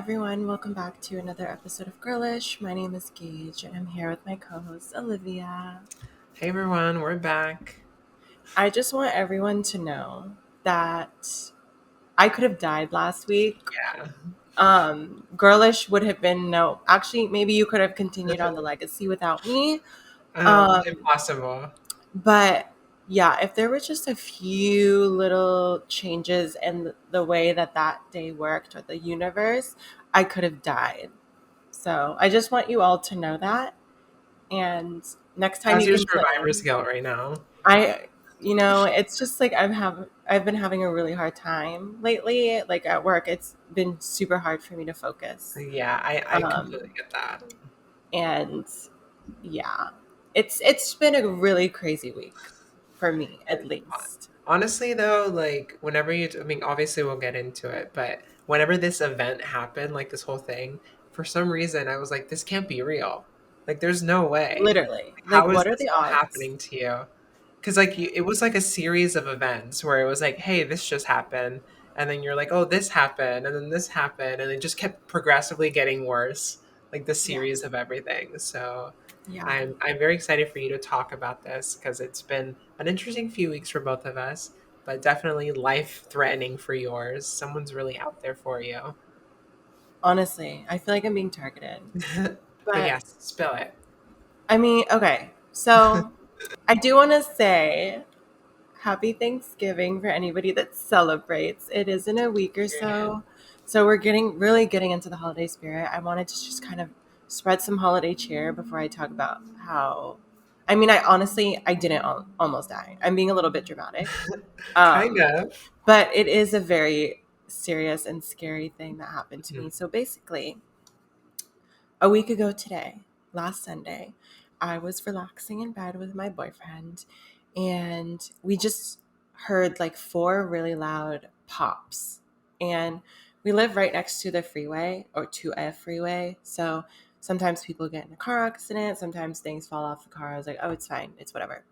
everyone. Welcome back to another episode of Girlish. My name is Gage, and I'm here with my co-host, Olivia. Hey everyone, we're back. I just want everyone to know that I could have died last week. Yeah. Girlish would have been no. Actually, maybe you could have continued on the legacy without me. Um, Impossible. but yeah, if there were just a few little changes in the way that day worked or the universe, I could have died. So I just want you all to know that. And next time How's you your can sit survivor's in, guilt right now? it's just like I've been having a really hard time lately. Like at work, it's been super hard for me to focus. Yeah, I completely Um, get that. and yeah, it's been a really crazy week for me, at least. Honestly though, like obviously we'll get into it, but whenever this event happened, like this whole thing, for some reason I was like, this can't be real. Like there's no way. Literally, Like, like how is what are this the all odds? happening to you? Because it was like a series of events where it was like, hey, this just happened, and then you're like, oh, this happened, and then this happened, and it just kept progressively getting worse, like the Yeah, series of everything. So yeah. I'm very excited for you to talk about this because it's been an interesting few weeks for both of us, but definitely life threatening for yours. Someone's really out there for you. Honestly, I feel like I'm being targeted. But But yes, spill it. I mean, okay, so I do want to say happy Thanksgiving for anybody that celebrates. It is in a week or Period. so. So we're really getting into the holiday spirit. I wanted to just kind of spread some holiday cheer before I talk about how I didn't almost die. I'm being a little bit dramatic. Kind Um, of. but it is a very serious and scary thing that happened to me. Mhm. So basically, a week ago today, last Sunday, I was relaxing in bed with my boyfriend, and we just heard like four really loud pops. And we live right next to the freeway or to a freeway. So sometimes people get in a car accident, sometimes things fall off the car. I was like, oh, it's fine, it's whatever.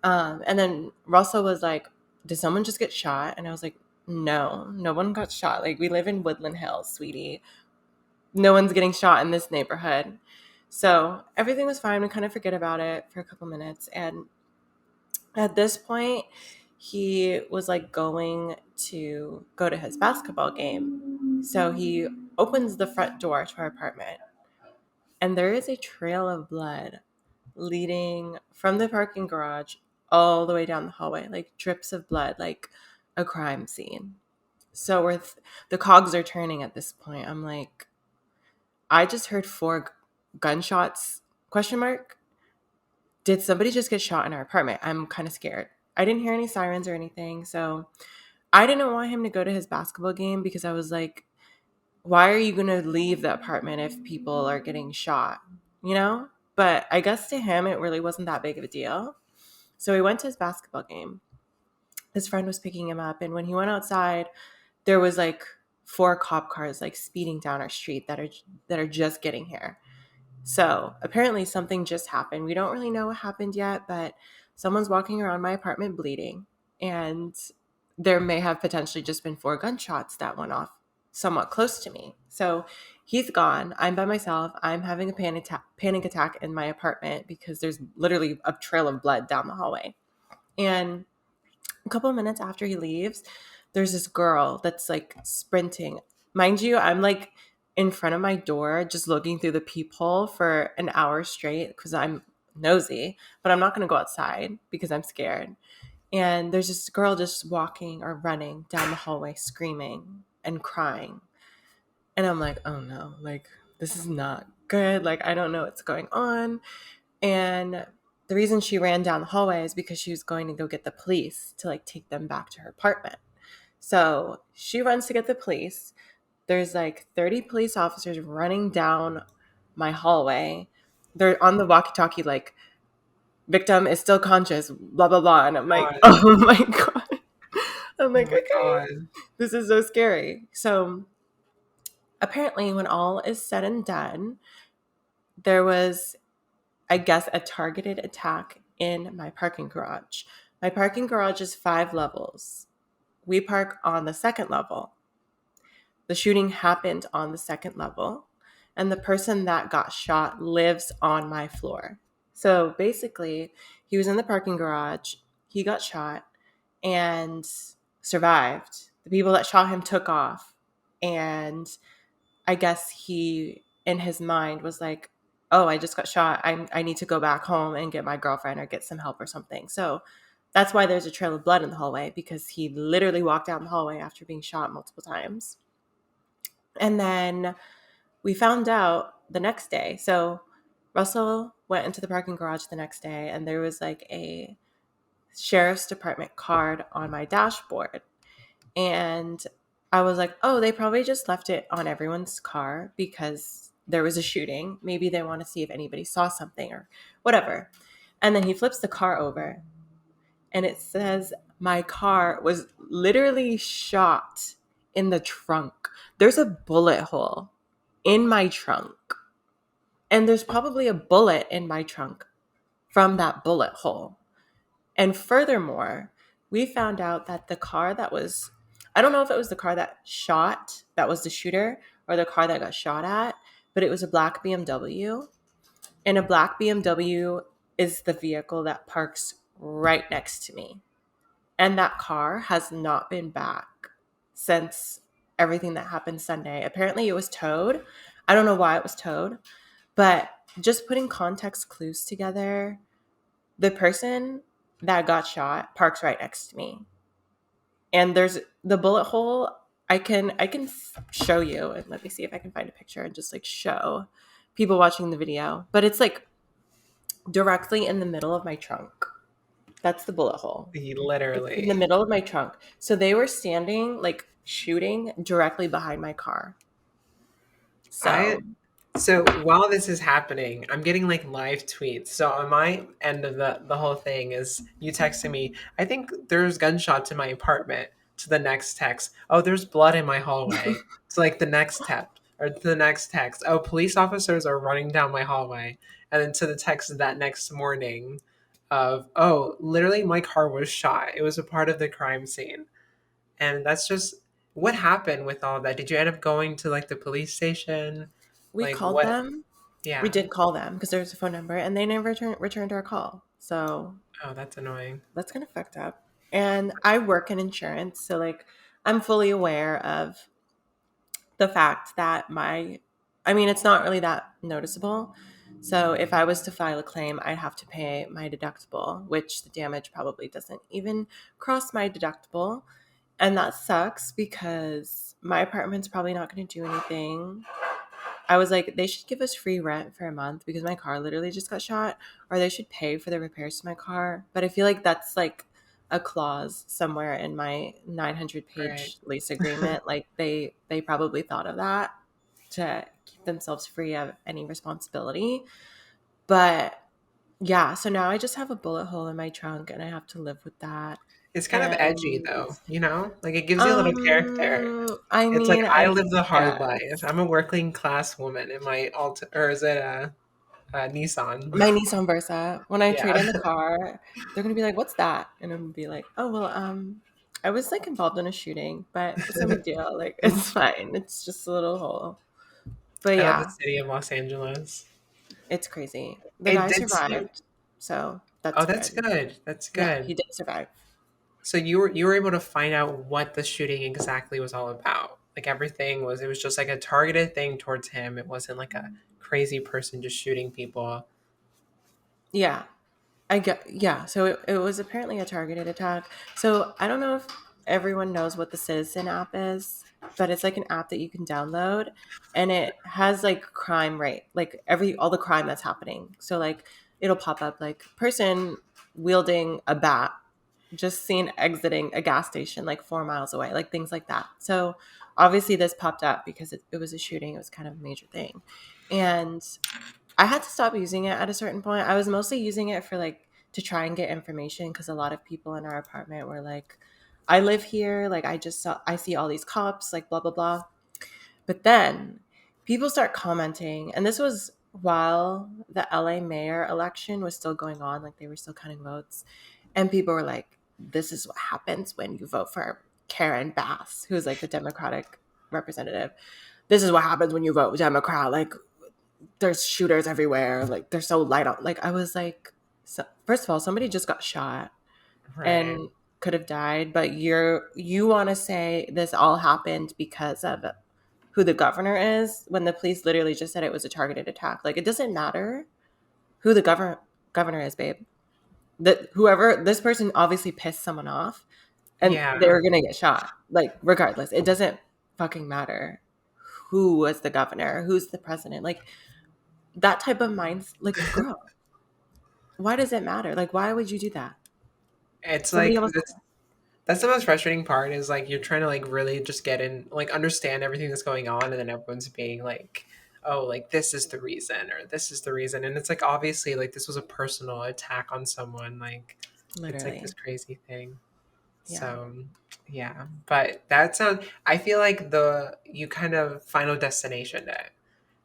And then Russell was like, did someone just get shot? And I was like, no, no one got shot. Like, we live in Woodland Hills, sweetie. No one's getting shot in this neighborhood. So everything was fine. We kind of forget about it for a couple minutes. And at this point, he was like going to go to his basketball game. So he opens the front door to our apartment, and there is a trail of blood leading from the parking garage all the way down the hallway, like drips of blood, like a crime scene. So the cogs are turning at this point. I'm like, I just heard four gunshots. Question mark. Did somebody just get shot in our apartment? I'm kind of scared. I didn't hear any sirens or anything, so I didn't want him to go to his basketball game because I was like, why are you going to leave the apartment if people are getting shot? You know? But I guess to him, it really wasn't that big of a deal. So he went to his basketball game. His friend was picking him up, and when he went outside, there was like four cop cars like speeding down our street that are just getting here. So apparently something just happened. We don't really know what happened yet, but someone's walking around my apartment bleeding, and there may have potentially just been four gunshots that went off somewhat close to me. So he's gone. I'm by myself. I'm having a panic attack in my apartment because there's literally a trail of blood down the hallway. And a couple of minutes after he leaves, there's this girl that's like sprinting. Mind you, I'm like in front of my door just looking through the peephole for an hour straight because I'm nosy, but I'm not going to go outside because I'm scared. And there's this girl just walking or running down the hallway screaming and crying. And I'm like, oh no, like this is not good. Like I don't know what's going on. And the reason she ran down the hallway is because she was going to go get the police to like take them back to her apartment. So she runs to get the police. There's like 30 police officers running down my hallway. They're on the walkie-talkie like, victim is still conscious, blah blah blah. And I'm like, God. oh my god. I'm Oh like, my okay, God. this is so scary. So apparently when all is said and done, there was, I guess, a targeted attack in my parking garage. My parking garage is 5 levels. We park on the second level. the shooting happened on the second level, and the person that got shot lives on my floor. So basically, he was in the parking garage, he got shot and survived. The people that shot him took off, and I guess he, in his mind, was like, oh, I just got shot. I need to go back home and get my girlfriend or get some help or something. So that's why there's a trail of blood in the hallway, because he literally walked down the hallway after being shot multiple times. And then we found out the next day. So Russell went into the parking garage the next day, and there was like a sheriff's department card on my dashboard. And I was like, oh, they probably just left it on everyone's car because there was a shooting. Maybe they want to see if anybody saw something or whatever. And then he flips the car over, and it says my car was literally shot in the trunk. There's a bullet hole in my trunk. And there's probably a bullet in my trunk from that bullet hole. And furthermore, we found out that the car that was, I don't know if it was the car that shot, that was the shooter, or the car that got shot at, but it was a black BMW. And a black BMW is the vehicle that parks right next to me. And that car has not been back since everything that happened Sunday. Apparently it was towed. I don't know why it was towed, but just putting context clues together, the person that got shot parks right next to me. And there's the bullet hole. I can show you, and let me see if I can find a picture and just like show people watching the video. But it's like directly in the middle of my trunk. That's the bullet hole. He It's in the literally. middle of my trunk. So they were standing like shooting directly behind my car. I So So while this is happening, I'm getting like live tweets. So on my end of the whole thing is you texting me, I think there's gunshots in my apartment, to the next text. Oh, there's blood in my hallway. To like the next text, or to the next text. Oh, police officers are running down my hallway. And then to the text that next morning of, oh, literally my car was shot. It was a part of the crime scene. And that's just what happened with all that. Did you end up going to like the police station? we Like called what? them. We Yeah. did call them because there's a phone number, and they never returned our call. So Oh, that's annoying. that's kind of fucked up. And I work in insurance, so like I'm fully aware of the fact that I mean, it's not really that noticeable. So if I was to file a claim, I'd have to pay my deductible, which the damage probably doesn't even cross my deductible. And that sucks because my apartment's probably not going to do anything. I was like, they should give us free rent for a month because my car literally just got shot, or they should pay for the repairs to my car. But I feel like that's like a clause somewhere in my 900 Right. page lease agreement. Like they probably thought of that to keep themselves free of any responsibility. But yeah, so now I just have a bullet hole in my trunk, and I have to live with that. It's kind of edgy And though, you know? Like it gives you a little character. I It's like mean, I I live the hard life. guess I'm a working class woman in my or is it a Nissan? my Nissan Versa, when I trade Yeah. in the car, they're gonna be like, "What's that?" And I'm gonna be like, "Oh well, I was like involved in a shooting, but it's no big deal. Like it's fine. It's just a little hole." But I love the yeah, city of Los Angeles. it's crazy. The It guy did seem. survived, so Oh, that's that's good. good. That's Yeah, good. he did survive. So you were able to find out what the shooting exactly was all about. Like everything was, it was just like a targeted thing towards him. It wasn't like a crazy person just shooting people. Yeah, yeah. So it was apparently a targeted attack. So I don't know if everyone knows what the Citizen app is, but it's like an app that you can download, and it has like crime rate, like all the crime that's happening. So like it'll pop up like person wielding a bat, just seen exiting a gas station like 4 miles away, like things like that. So obviously this popped up because it was a shooting. It was kind of a major thing, and I had to stop using it at a certain point. I was mostly using it for like to try and get information because a lot of people in our apartment were like, I live here, like I see all these cops, like blah blah blah. But then people start commenting, and this was while the LA mayor election was still going on, like they were still counting votes. And people were like, this is what happens when you vote for Karen Bass, who's like the Democratic representative, this is what happens when you vote Democrat. Like, there's shooters everywhere. Like, they're so light out. Like, I was like, so, first of all, somebody just got shot Right. and could have died, but you want to say this all happened because of who the governor is, when the police literally just said it was a targeted attack. Like, it doesn't matter who the governor is, babe. That whoever, this person obviously pissed someone off, and Yeah. they're gonna get shot. Like, regardless, it doesn't fucking matter who was the governor, who's the president. Like, that type of minds. Like, girl, why does it matter? Like, why would you do that? It's Somebody like almost. that's the most frustrating part is like you're trying to like really just get in, like understand everything that's going on, and then everyone's being like, oh, like this is the reason or this is the reason. And it's like obviously like this was a personal attack on someone. Like it's like this Literally, crazy thing. yeah. So yeah. But that sounds, I feel like the you kind of Final Destination it.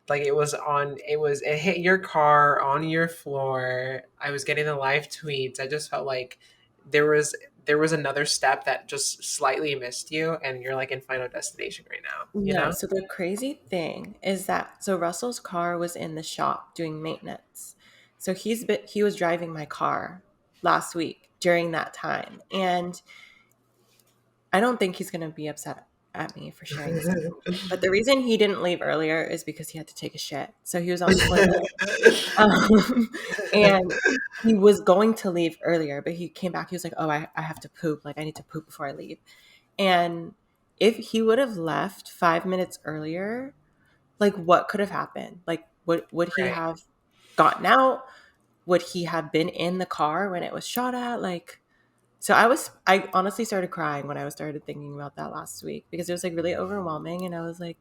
Like it hit your car on your floor. I was getting the live tweets. I just felt like there was there was another step that just slightly missed you, and you're like in Final Destination right now, you No, know? so the crazy thing is that so Russell's car was in the shop doing maintenance. So he was driving my car last week during that time. And I don't think he's going to be upset at me for sharing this information. But the reason he didn't leave earlier is because he had to take a shit. So he was on the toilet. Um, and he was going to leave earlier, but he came back. He was like, "Oh, I have to poop. Like, I need to poop before I leave." And if he would have left 5 minutes earlier, like, what could have happened? Like, would he Right. have gotten out? Would he have been in the car when it was shot at? Like, so I honestly started crying when I started thinking about that last week, because it was like really overwhelming. And I was like,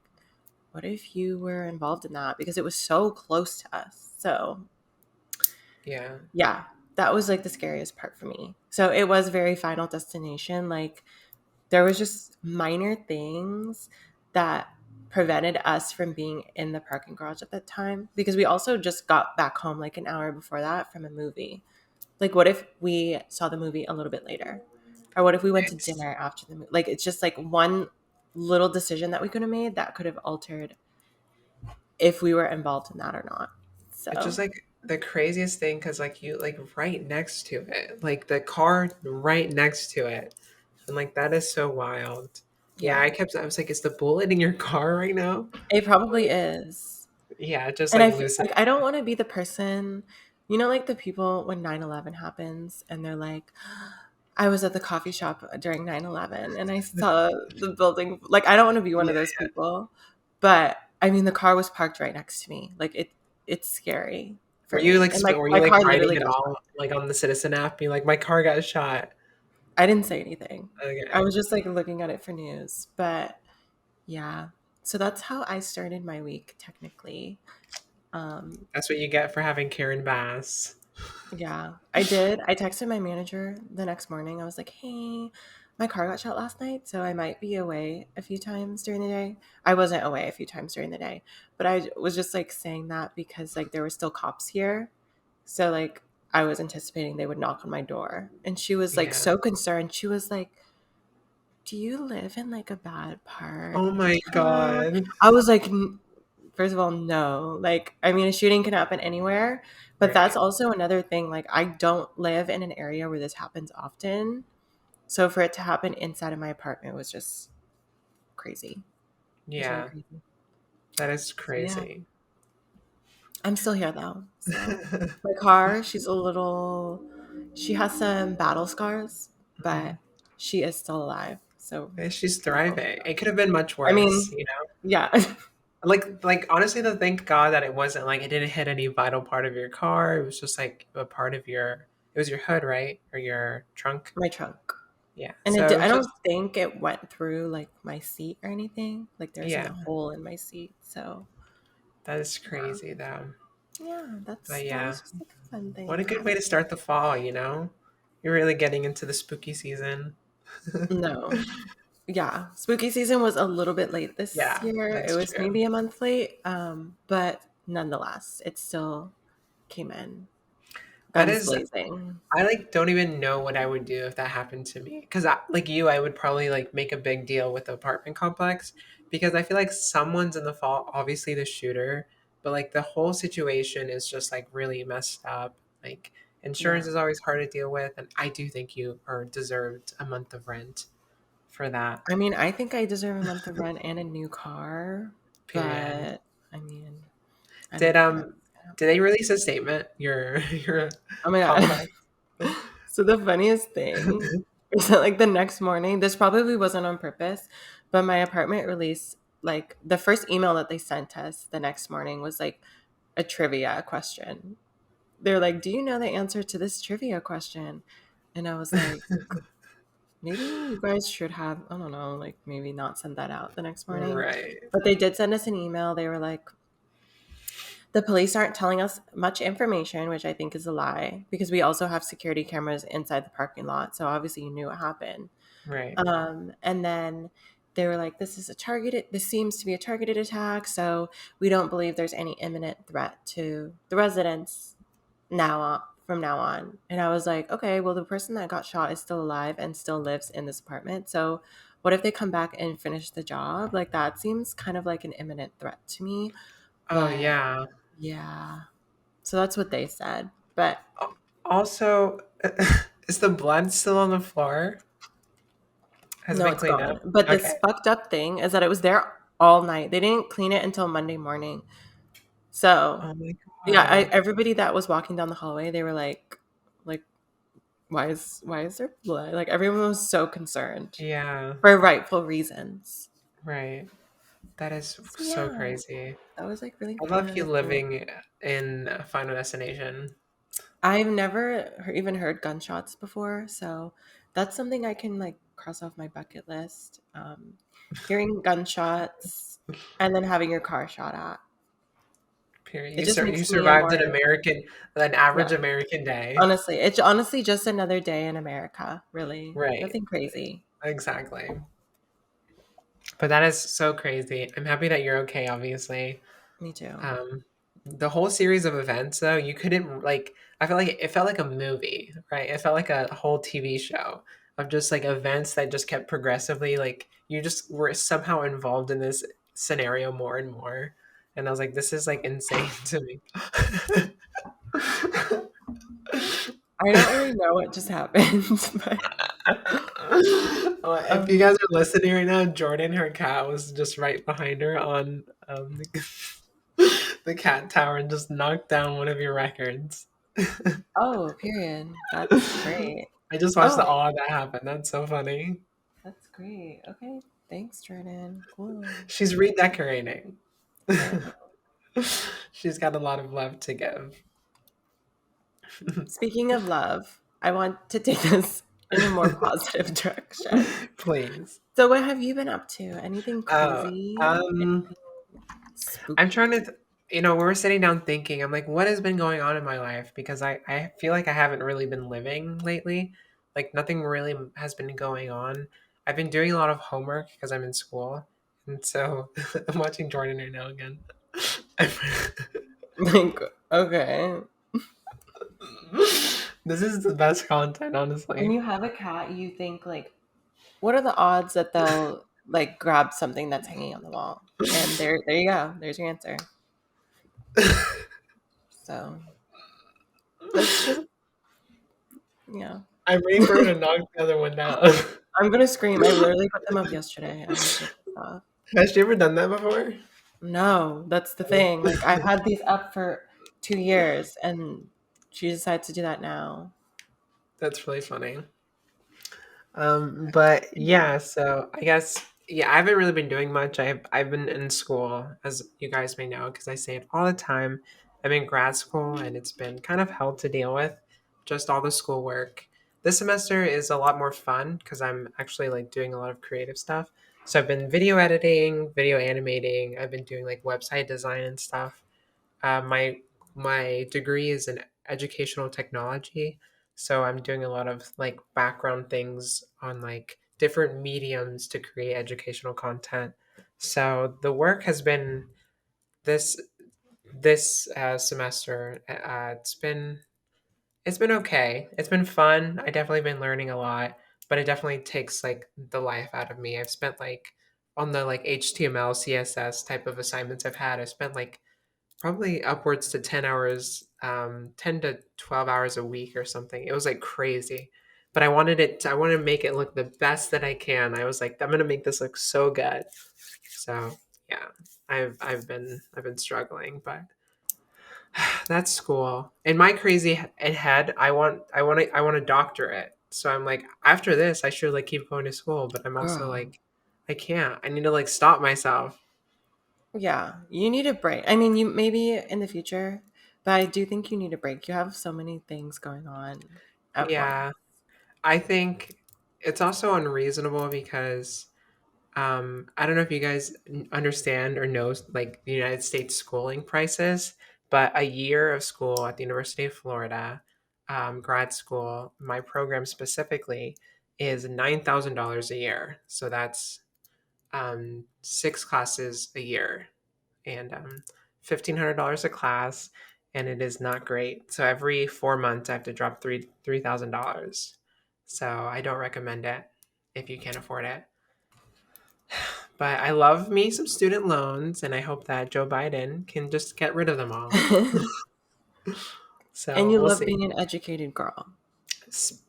what if you were involved in that? Because it was so close to us. So Yeah. yeah, that was like the scariest part for me. So it was very Final Destination. Like, there was just minor things that prevented us from being in the parking garage at that time, because we also just got back home like an hour before that from a movie. Like, what if we saw the movie a little bit later? Or what if we went to It's dinner after the movie? Like, it's just like one little decision that we could have made that could have altered if we were involved in that or not. it's just So, like the craziest thing because like you like right next to it, like the car right next to it. And like that is so wild. Yeah, yeah, I was like, is the bullet in your car right now? it probably is. Yeah, just And like I feel lucid. like I don't want to be the person, like the people when 9/11 happens and they're like, I was at the coffee shop during 9/11 and I saw the building. Like, I don't want to be one Yeah. of those people. But I mean, the car was parked right next to me. Like, it's scary Were for you me. like And like were you my like car writing literally it got all shot. like on the Citizen app, being like, my car got shot? I didn't say anything. I Okay. was just like looking at it for news. But yeah. So that's how I started my week technically. Um, That's what you get for having Karen Bass. Yeah, I did. I texted my manager the next morning. I was like, hey, my car got shot last night, so I might be away a few times during the day. I wasn't away a few times during the day, but I was just like saying that because like there were still cops here. So like I was anticipating they would knock on my door. And she was like Yeah. so concerned. She was like, do you live in like a bad part Oh of my town? god. I was like, first of all, no. Like, I mean, a shooting can happen anywhere, but that's Right. also another thing. Like, I don't live in an area where this happens often. So for it to happen inside of my apartment was just crazy. It was really Yeah, crazy. that is So yeah, crazy. I'm still here though. So my car, she has some battle scars, but she is still alive. So Yeah, she's thankful. thriving. It could have been much I worse, mean, you know? yeah. Like honestly, though, thank God that it wasn't like it didn't hit any vital part of your car. It was just like a part of your, it was your hood, right? Or your trunk. My trunk. Yeah. And So it I was don't just, think it went through like my seat or anything. Like, there isn't yeah, a hole in my seat. So that is yeah, crazy though. yeah, But that yeah, was just like a fun thing what a that good way to happened. start the fall, you know? You're really getting into the spooky season. No, yeah, spooky season was a little bit late this Yeah, year. It that's was true. maybe a month late, but nonetheless, it still came in. That Guns is, blazing. I like don't even know what I would do if that happened to me. Because like you, I would probably like make a big deal with the apartment complex because I feel like someone's in the fault. Obviously, the shooter, but like the whole situation is just like really messed up. Like insurance Yeah. is always hard to deal with, and I do think you are deserved a month of rent for that. I mean, I think I deserve a month of rent and a new car, Period. but I mean, I Did don't think that's gonna did they happen. release a statement? Your Oh my god. complex. So the funniest thing is that like the next morning, this probably wasn't on purpose, but my apartment released like the first email that they sent us the next morning was like a trivia question. They're like, "Do you know the answer to this trivia question?" And I was like, maybe you guys should have, I don't know, like maybe not send that out the next morning. Right. But they did send us an email. They were like, the police aren't telling us much information, which I think is a lie because we also have security cameras inside the parking lot. So obviously you knew what happened. Right. And then they were like, this seems to be a targeted attack. So we don't believe there's any imminent threat to the residents from now on. And I was like, okay, well, the person that got shot is still alive and still lives in this apartment. So what if they come back and finish the job? Like that seems kind of like an imminent threat to me. Oh But yeah. yeah. So that's what they said. But Also, is the blood still on the floor? Has it no, been it's cleaned up? gone. But this Okay. fucked up thing is that it was there all night. They didn't clean it until Monday morning. So Oh my yeah, god. everybody that was walking down the hallway, they were like, why is there blood? Like everyone was so concerned Yeah. for rightful reasons. Right. That is So so yeah, crazy. that was like really I love fun. you And living in Final Destination. I've never even heard gunshots before, so that's something I can like cross off my bucket list. Hearing gunshots and then having your car shot at. Period. It just You makes me a survived more, an yeah. average American day. Honestly, it's honestly just another day in America. Really, Right. nothing crazy. Exactly. But that is so crazy. I'm happy that you're okay, obviously. Me too. Um, the whole series of events, though, you couldn't like. I felt like it felt like a movie, right? It felt like a whole TV show of just like events that just kept progressively like you just were somehow involved in this scenario more and more, and I was like, this is like insane to me. I don't really know what just happened, but Well, if you um, guys are listening right now, Jordan, her cat, was just right behind her on the cat tower and just knocked down one of your records. oh, period. That's great. I just watched the Oh, all of that happen. That's so funny. that's great. Okay, thanks, Jordan. Cool. She's redecorating. Okay. She's got a lot of love to give. Speaking of love, I want to take this in a more positive direction. Please. So, what have you been up to? Anything Uh, crazy? um, Anything I'm trying spooky? to, we were sitting down thinking, I'm like, what has been going on in my life? Because I feel like I haven't really been living lately. Like, nothing really has been going on. I've been doing a lot of homework because I'm in school. And so I'm watching Jordan right now again. Like, okay. This is the best content, When honestly. you have a cat, you think like, what are the odds that they'll like grab something that's hanging on the wall? And there you go. There's your answer. So let's just, yeah. I'm waiting for her to knock the other one down. I'm gonna scream. I literally put them up yesterday. I'm gonna take this off. Has she ever done that before? No, that's the thing. Like I've had these up for 2 years, and she decides to do that now. That's really funny. But yeah, so I guess yeah, I haven't really been doing much. I've been in school, as you guys may know, because I say it all the time. I'm in grad school, and it's been kind of hell to deal with, just all the schoolwork. This semester is a lot more fun because I'm actually like doing a lot of creative stuff. So I've been video editing, video animating. I've been doing like website design and stuff. My degree is in educational technology, so I'm doing a lot of like background things on like different mediums to create educational content. So the work has been this semester. It's been It's been okay. It's been fun. I definitely been learning a lot, but it definitely takes like the life out of me. I've spent like on the like HTML, CSS type of assignments I've had, I spent like probably upwards to 10 hours, 10 to 12 hours a week or something. It was like crazy. But I wanted to make it look the best that I can. I was like, I'm gonna make this look so good. So yeah, I've been struggling, but that's school. In my crazy head, I want a doctorate. So I'm like, after this, I should like keep going to school. But I'm also Girl. like, I can't. I need to like stop myself. Yeah, you need a break. I mean, you maybe in the future, but I do think you need a break. You have so many things going on at once. Yeah, I think it's also unreasonable because I don't know if you guys understand or know like the United States schooling prices, but a year of school at the University of Florida, grad school, my program specifically, is $9,000 a year. So that's six classes a year and $1,500 a class, and it is not great. So every 4 months, I have to drop $3,000. So I don't recommend it if you can't afford it. But I love me some student loans, and I hope that Joe Biden can just get rid of them all. And So you we'll love see. being an educated girl.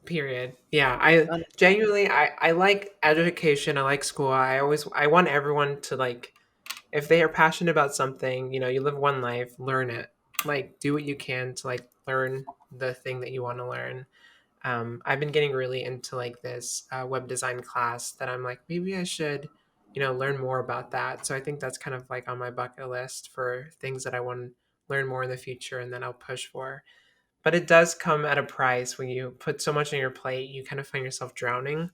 Period. Yeah, I genuinely I like education. I like school. I want everyone to like if they are passionate about something, you know, you live one life, learn it. Like do what you can to like learn the thing that you want to learn. I've been getting really into like this web design class that I'm like, maybe I should, you know, learn more about that. So I think that's kind of like on my bucket list for things that I want to learn more in the future and then I'll push for. But it does come at a price when you put so much on your plate, you kind of find yourself drowning.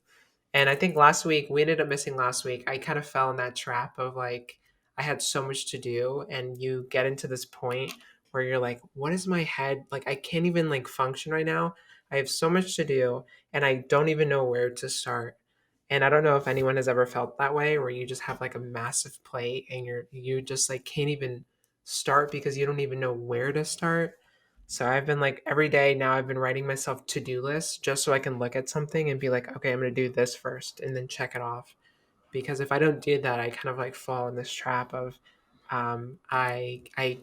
And I think last week, we ended up missing last week. I kind of fell in that trap of like, I had so much to do. And you get into this point where you're like, what is my head? Like, I can't even like function right now. I have so much to do and I don't even know where to start. And I don't know if anyone has ever felt that way where you just have like a massive plate and you just like can't even start because you don't even know where to start. So I've been like every day now I've been writing myself to-do lists just so I can look at something and be like, okay, I'm going to do this first and then check it off. Because if I don't do that, I kind of like fall in this trap of I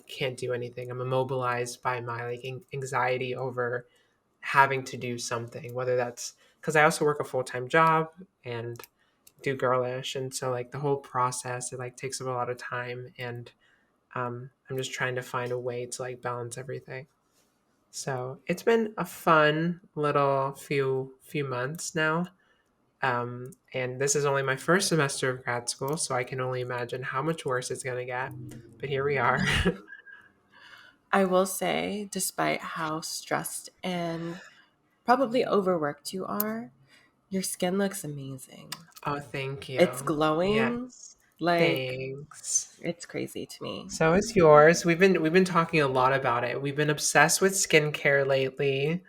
can't do anything. I'm immobilized by my like anxiety over having to do something, whether that's because I also work a full-time job and do girlish and so like the whole process it like takes up a lot of time and I'm just trying to find a way to like balance everything. So it's been a fun little few months now. And this is only my first semester of grad school, so I can only imagine how much worse it's gonna get. But here we are. I will say, despite how stressed and probably overworked you are, your skin looks amazing. Oh, thank It's you. glowing. Yes. Like, Thanks. it's crazy to me. So is yours. We've been talking a lot about it. We've been obsessed with skincare lately.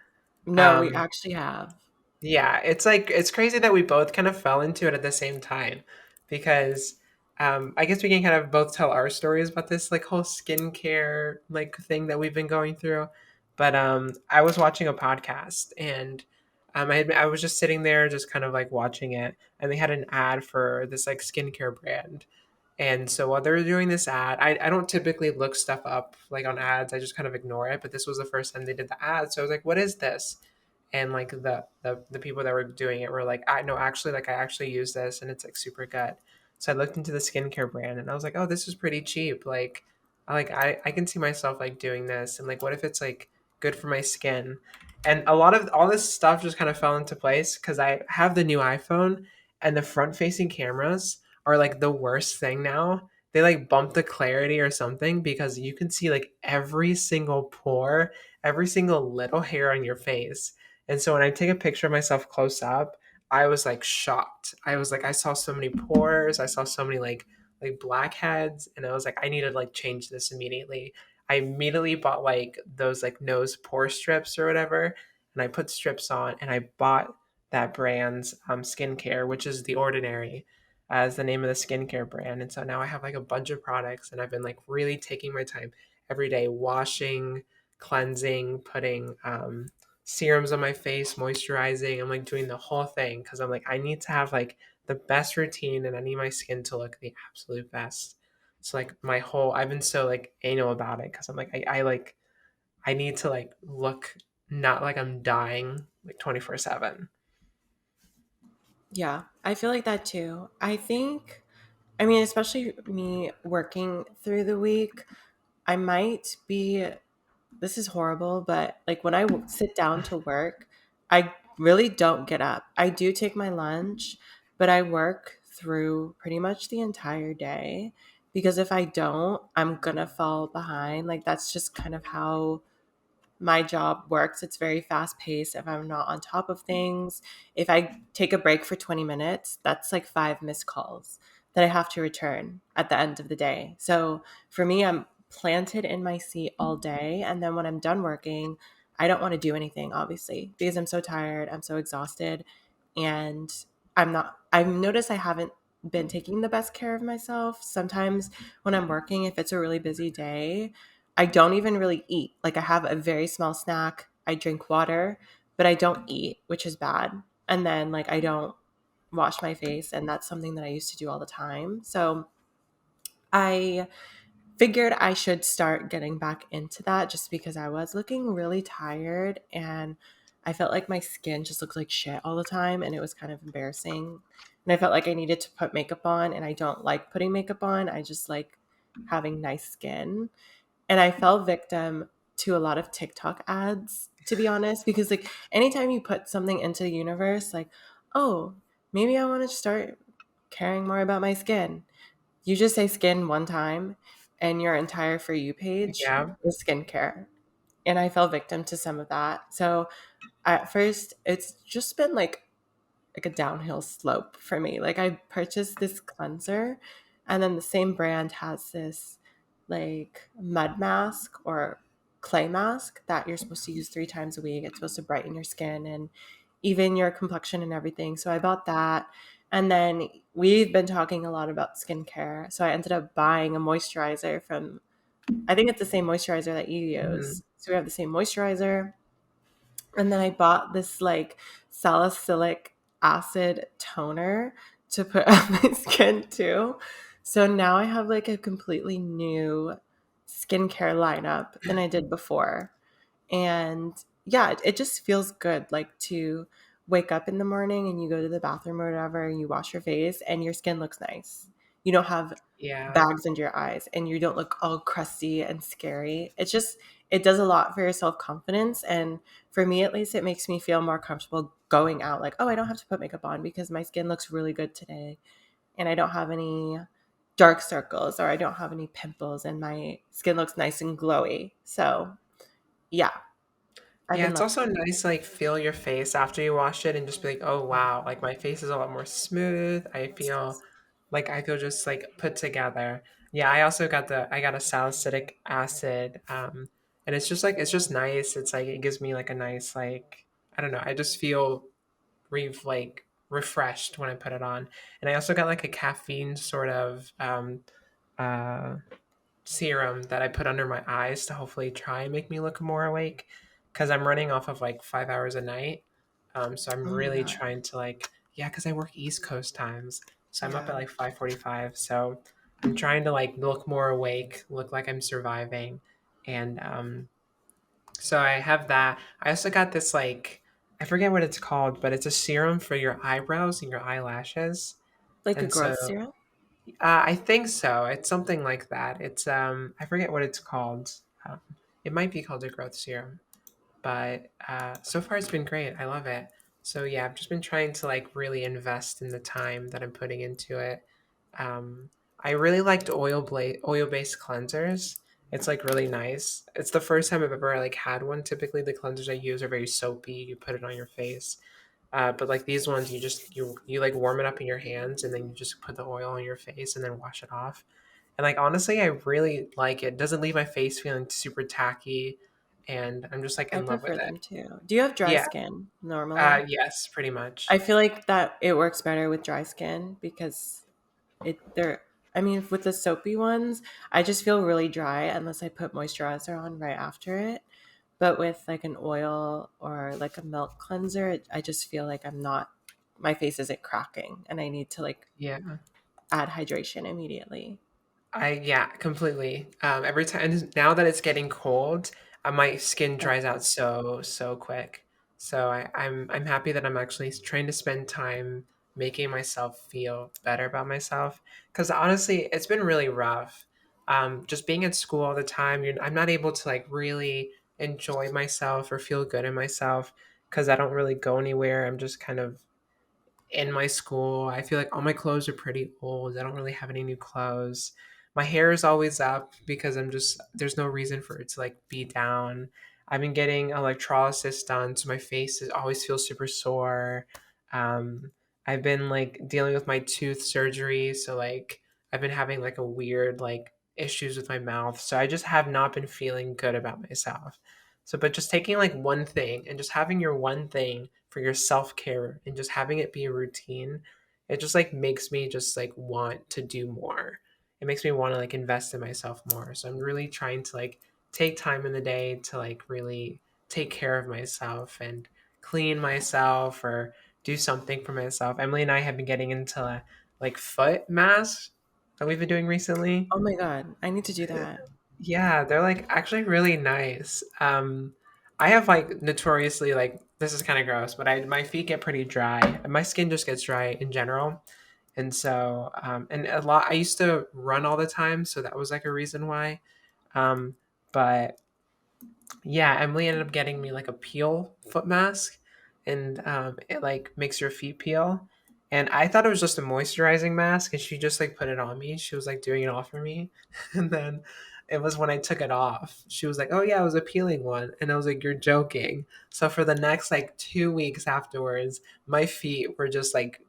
No, we Um, actually have. Yeah, it's like it's crazy that we both kind of fell into it at the same time because I guess we can kind of both tell our stories about this like whole skincare like thing that we've been going through. But I was watching a podcast and I was just sitting there just kind of like watching it and they had an ad for this like skincare brand. And so while they were doing this ad, I don't typically look stuff up like on ads. I just kind of ignore it. But this was the first time they did the ad. So I was like, what is this? And like the people that were doing it were like, I no, actually, like I actually use this and it's like super good. So I looked into the skincare brand and I was like, oh, this is pretty cheap. I can see myself like doing this and like what if it's like good for my skin? And a lot of all this stuff just kind of fell into place because I have the new iPhone and the front facing cameras are like the worst thing now. They like bump the clarity or something because you can see like every single pore, every single little hair on your face. And so when I take a picture of myself close up, I was like shocked. I was like, I saw so many pores. I saw so many like blackheads, and I was like, I need to like change this immediately. I immediately bought like those like nose pore strips or whatever, and I put strips on, and I bought that brand's skincare, which is The Ordinary, as the name of the skincare brand. And so now I have like a bunch of products, and I've been like really taking my time every day, washing, cleansing, putting serums on my face, moisturizing. I'm like doing the whole thing because I'm like, I need to have like the best routine and I need my skin to look the absolute best. So like I've been so like anal about it because I'm like, I need to like look not like I'm dying like 24/7. Yeah, I feel like that too. I mean, especially me working through the week, I might be, this is horrible, but like when sit down to work, I really don't get up. I do take my lunch, but I work through pretty much the entire day because if I don't, I'm gonna fall behind. Like that's just kind of how my job works. It's very fast paced. If I'm not on top of things, if I take a break for 20 minutes, that's like 5 missed calls that I have to return at the end of the day. So for me, I'm planted in my seat all day. And then when I'm done working, I don't want to do anything, obviously, because I'm so tired. I'm so exhausted. And I've noticed I haven't been taking the best care of myself. Sometimes when I'm working, if it's a really busy day, I don't even really eat. Like I have a very small snack. I drink water, but I don't eat, which is bad. And then like I don't wash my face, and that's something that I used to do all the time. So I figured I should start getting back into that just because I was looking really tired and I felt like my skin just looked like shit all the time and it was kind of embarrassing. And I felt like I needed to put makeup on, and I don't like putting makeup on. I just like having nice skin. And I fell victim to a lot of TikTok ads, to be honest, because like anytime you put something into the universe, like, oh, maybe I want to start caring more about my skin. You just say skin one time and your entire For You page Yeah. is skincare. And I fell victim to some of that. So at first, it's just been like a downhill slope for me. Like I purchased this cleanser, and then the same brand has this like mud mask or clay mask that you're supposed to use 3 times a week. It's supposed to brighten your skin and even your complexion and everything. So I bought that. And then we've been talking a lot about skincare. So I ended up buying a moisturizer from, I think it's the same moisturizer that you Mhm. use. So we have the same moisturizer, and then I bought this like salicylic acid toner to put on my skin too. So now I have like a completely new skincare lineup than I did before. And yeah, it just feels good like to wake up in the morning and you go to the bathroom or whatever and you wash your face and your skin looks nice. You don't have Yeah. bags under your eyes and you don't look all crusty and scary. It does a lot for your self-confidence, and for me at least it makes me feel more comfortable going out like, oh, I don't have to put makeup on because my skin looks really good today and I don't have any dark circles or I don't have any pimples and my skin looks nice and glowy. So, yeah, I've Yeah, been it's loving also nice to like feel your face after you wash it and just be like, oh it. wow, like my face is a lot more smooth. I feel just like put together. Yeah, I got a salicylic acid, and it's just like it's just nice. It's like it gives me like a nice like I don't know. I just feel refreshed when I put it on. And I also got like a caffeine sort of uh serum that I put under my eyes to hopefully try and make me look more awake because I'm running off of like 5 hours a night. So I'm Oh my really god. trying to like, yeah, because I work East Coast times. So I'm up at Yeah. like 5:45. So I'm trying to like look more awake, look like I'm surviving. And so I have that. I also got this like, I forget what it's called, but it's a serum for your eyebrows and your eyelashes. Like a And so growth serum? I think so. It's something like that. It's I forget what it's called. Um, it might be called a growth serum, but so far it's been great. I love it. So yeah, I've just been trying to like really invest in the time that I'm putting into it. I really liked oil based cleansers. It's like really nice. It's the first time I've ever like had one. Typically, the cleansers I use are very soapy. You put it on your face, but like these ones, you like warm it up in your hands and then you just put the oil on your face and then wash it off. And like honestly, I really like it. It doesn't leave my face feeling super tacky, and I'm just like I in love with prefer it. them too. Do you have dry Yeah. skin normally? Yes, pretty I much. feel like that it works better with dry skin because they're, I mean, with the soapy ones, I just feel really dry unless I put moisturizer on right after it. But with like an oil or like a milk cleanser, I just feel like my face isn't cracking and I need to like Yeah. add hydration immediately. Yeah, completely. Every time now that it's getting cold, my skin Yeah. dries out so quick. So I'm happy that I'm actually trying to spend time making myself feel better about myself. Because honestly, it's been really rough. Just being at school all the time, I'm not able to like really enjoy myself or feel good in myself because I don't really go anywhere. I'm just kind of in my school. I feel like all my clothes are pretty old. I don't really have any new clothes. My hair is always up because there's no reason for it to like be down. I've been getting electrolysis done, so my face always feels super sore. Um, I've been like dealing with my tooth surgery, so like I've been having like a weird like issues with my mouth. So I just have not been feeling good about myself. So, but just taking like one thing and just having your one thing for your self-care and just having it be a routine, it just like makes me just like want to do more. It makes me want to like invest in myself more. So I'm really trying to like take time in the day to like really take care of myself and clean myself or do something for myself. Emily and I have been getting into like foot masks that we've been doing recently. Oh my God. I need to do that. Yeah, they're like actually really nice. I have like notoriously like this is kind of gross, but I my feet get pretty dry. My skin just gets dry in general. And so and a lot I used to run all the time, so that was like a reason why. Um, but yeah, Emily ended up getting me like a peel foot mask, and it like makes your feet peel. And I thought it was just a moisturizing mask, and she just like put it on me. She was like doing it all for me, and then it was when I took it off. She was like, "Oh yeah, it was a peeling one," and I was like, "You're joking." So for the next like 2 weeks afterwards, my feet were just like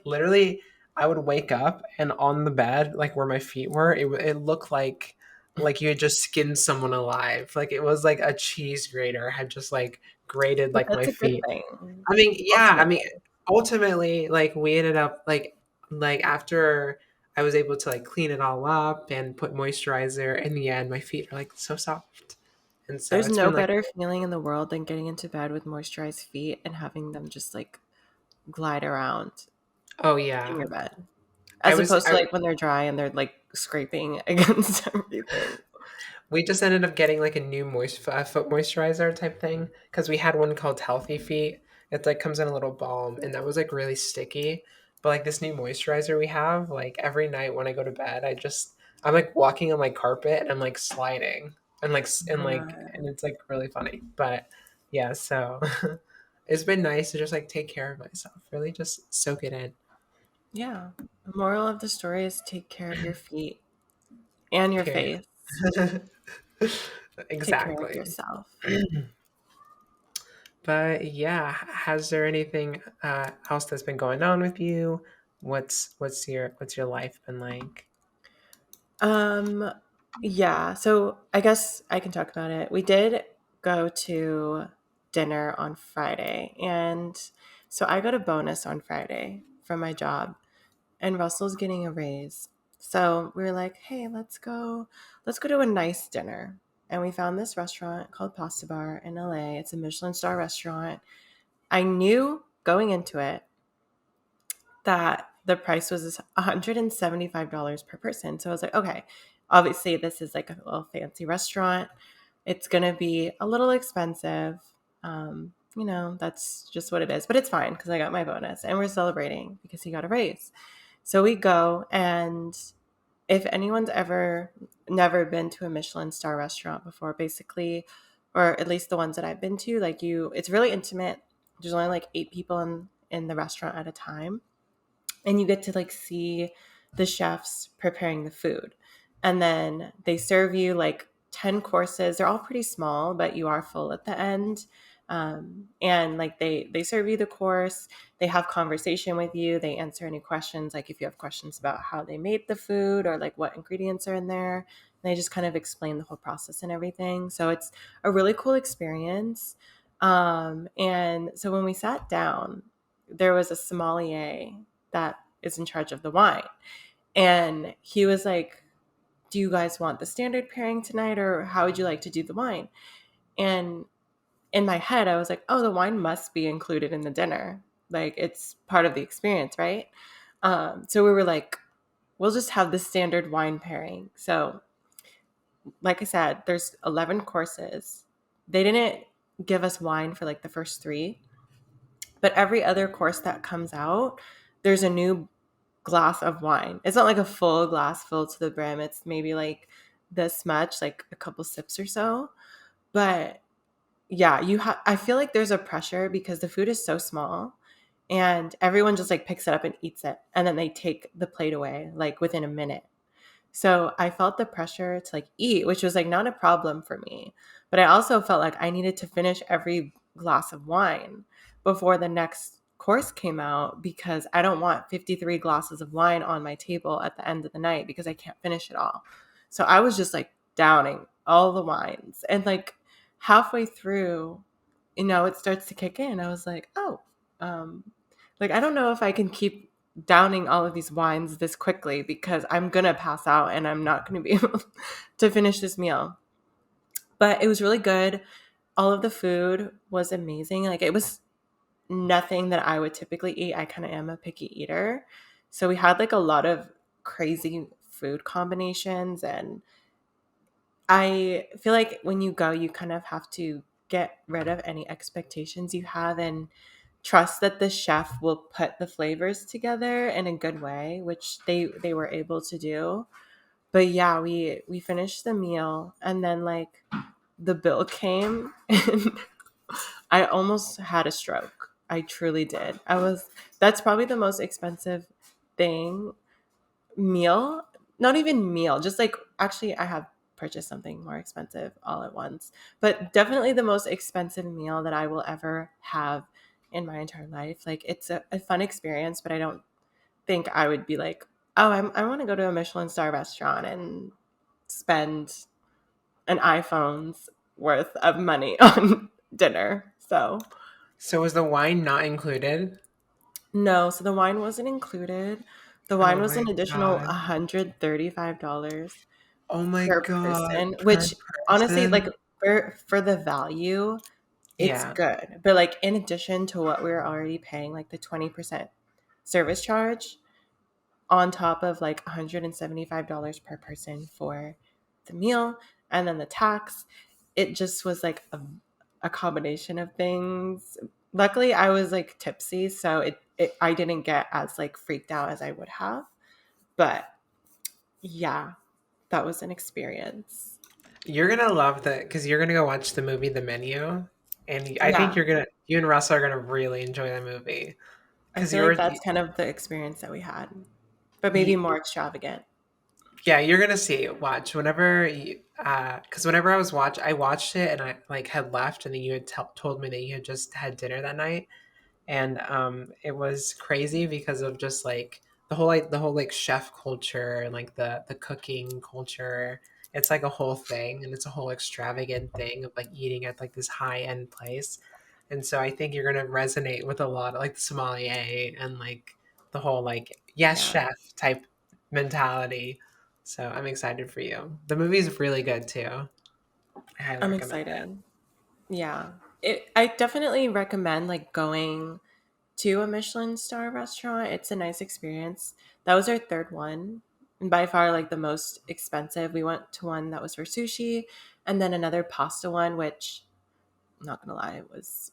literally. I would wake up and on the bed, like where my feet were, it looked like you had just skinned someone alive. Like it was like a cheese grater had just like grated But like my that's a good feet. thing, I mean, yeah, I mean, ultimately. ultimately, like we ended up like after I was able to like clean it all up and put moisturizer. In the end, my feet are like so soft, and so There's it's no been like, better feeling in the world than getting into bed with moisturized feet and having them just like glide around oh in yeah, your bed, I as was opposed to I like when they're dry and they're like scraping against everything. We just ended up getting like a new foot moisturizer type thing because we had one called Healthy Feet. It like comes in a little balm, and that was like really sticky. But like this new moisturizer we have, like every night when I go to bed, I'm like walking on my carpet and I'm like sliding and and it's like really funny. But yeah, so it's been nice to just like take care of myself, really just soak it in. Yeah. The moral of the story is take care of your feet and your Period. face. Take care of Exactly. yourself. But yeah, has there anything else that's been going on with you? What's your life been like? Um, yeah, so I guess I can talk about it. We did go to dinner on Friday, and so I got a bonus on Friday from my job, and Russell's getting a raise. So we were like, hey, let's go to a nice dinner. And we found this restaurant called Pasta Bar in LA. It's a Michelin star restaurant. I knew going into it that the price was $175 per person. So I was like, okay, obviously this is like a little fancy restaurant. It's gonna be a little expensive. That's just what it is. But it's fine because I got my bonus and we're celebrating because he got a raise. So we go, and if anyone's ever never been to a Michelin star restaurant before, basically, or at least the ones that I've been to, like it's really intimate. There's only like 8 people in the restaurant at a time, and you get to like see the chefs preparing the food, and then they serve you like 10 courses. They're all pretty small, but you are full at the end. And like they serve you the course, they have conversation with you, they answer any questions, like if you have questions about how they made the food or like what ingredients are in there, they just kind of explain the whole process and everything. So it's a really cool experience. And so when we sat down, there was a sommelier that is in charge of the wine. And he was like, do you guys want the standard pairing tonight, or how would you like to do the wine? And in my head, I was like, oh, the wine must be included in the dinner. Like, it's part of the experience, right? So we were like, we'll just have the standard wine pairing. So, like I said, there's 11 courses. They didn't give us wine for like the first three, but every other course that comes out, there's a new glass of wine. It's not like a full glass filled to the brim. It's maybe like this much, like a couple sips or so. But yeah, I feel like there's a pressure because the food is so small and everyone just like picks it up and eats it and then they take the plate away like within a minute. So I felt the pressure to like eat, which was like not a problem for me. But I also felt like I needed to finish every glass of wine before the next course came out because I don't want 53 glasses of wine on my table at the end of the night because I can't finish it all. So I was just like downing all the wines. And like halfway through, it starts to kick in. I was like, oh, um, like I don't know if I can keep downing all of these wines this quickly because I'm gonna pass out and I'm not gonna be able to finish this meal. But it was really good. All of the food was amazing. Like it was nothing that I would typically eat. I kind of am a picky eater. So we had like a lot of crazy food combinations and I feel like when you go, you kind of have to get rid of any expectations you have and trust that the chef will put the flavors together in a good way, which they were able to do. But yeah, we finished the meal and then like the bill came and I almost had a stroke. I truly did. That's probably the most expensive thing meal, not even meal, just like actually I have purchased something more expensive all at once, but definitely the most expensive meal that I will ever have in my entire life. Like it's a fun experience, but I don't think I would be like, oh, I want to go to a Michelin star restaurant and spend an iPhone's worth of money on dinner. So was the wine not included? No, so the wine wasn't included. The wine Oh was my an additional god. $135 Oh my per god. person, Per which honestly, like person? for the value, it's Yeah. good. But like in addition to what we were already paying, like the 20% service charge on top of like $175 per person for the meal and then the tax, it just was like a combination of things. Luckily, I was like tipsy, so I didn't get as like freaked out as I would have. But yeah, that was an experience. You're gonna love the because you're gonna go watch the movie The Menu, and I think Yeah, you and Russell are gonna really enjoy the movie I because feel like that's kind of the experience that we had, but maybe you, more extravagant. yeah, you're gonna see. Watch whenever you, because whenever I watched it and I like had left, and then you had told me that you had just had dinner that night, and it was crazy because of just like the whole like chef culture and like the cooking culture. It's like a whole thing, and it's a whole extravagant thing of like eating at like this high end place. And so I think you're gonna resonate with a lot of like the sommelier and like the whole like yes Yeah, chef type mentality. So I'm excited for you. The movie's really good too. I highly I'm recommend it. excited. Yeah, I definitely recommend like going to a Michelin star restaurant. It's a nice experience. That was our third one, and by far like the most expensive. We went to one that was for sushi, and then another pasta one, which I'm not gonna lie, it was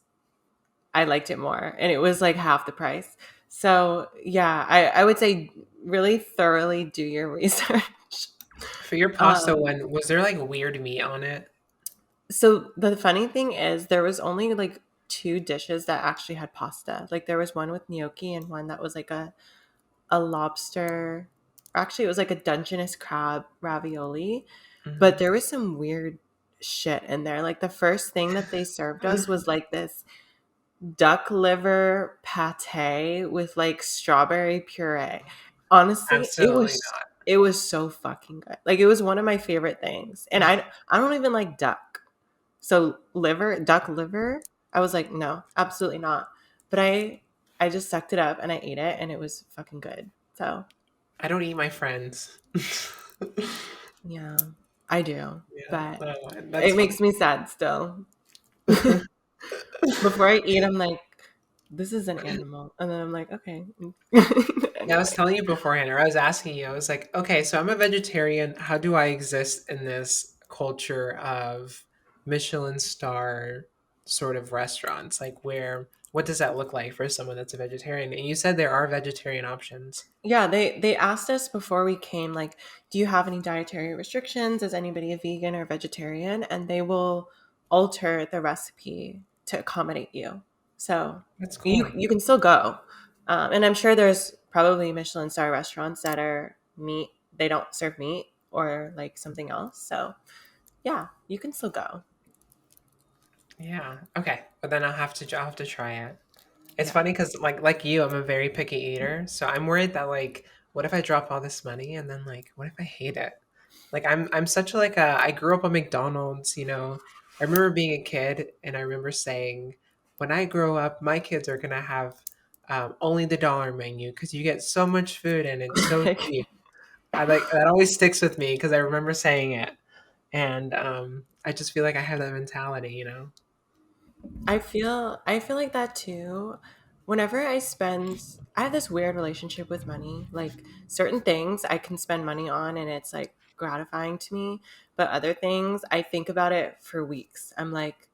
I liked it more, and it was like half the price. So yeah, I would say really thoroughly do your research. For your pasta Um, one, was there like weird meat on it? so the funny thing is, there was only like two dishes that actually had pasta. Like there was one with gnocchi and one that was like a lobster. Actually, it was like a Dungeness crab ravioli, but Mhm. there was some weird shit in there. Like the first thing that they served us was like this duck liver pate with like strawberry puree. Honestly, Absolutely not. it was so fucking good. Like it was one of my favorite things. And I don't even like duck. So duck liver, I was like, no, absolutely not. But I just sucked it up and I ate it and it was fucking good. So, I don't eat my friends. yeah, I do. Yeah, But no, that's it fine. makes me sad still. Before I eat, I'm like, this is an animal. And then I'm like, okay. Yeah, I was Anyway. telling you beforehand, or I was asking you, I was like, okay, so I'm a vegetarian. How do I exist in this culture of Michelin star sort of restaurants? Like, what does that look like for someone that's a vegetarian? And you said there are vegetarian options. Yeah, they asked us before we came, like, do you have any dietary restrictions? Is anybody a vegan or vegetarian? And they will alter the recipe to accommodate you. So That's you cool. you can still go. And I'm sure there's probably Michelin star restaurants that are meat. They don't serve meat or like something else. So yeah, you can still go. Yeah. Okay. But then I'll have to try it. It's Yeah. funny because like you, I'm a very picky eater, so I'm worried that like, what if I drop all this money and then like, what if I hate it? Like I'm such like a I grew up on McDonald's, you know. I remember being a kid and I remember saying, when I grow up, my kids are gonna have only the dollar menu because you get so much food and it's so cheap. I like that always sticks with me because I remember saying it, and I just feel like I have that mentality, you know. I feel like that too. Whenever I have this weird relationship with money. Like certain things I can spend money on and it's like gratifying to me, but other things I think about it for weeks. I'm like,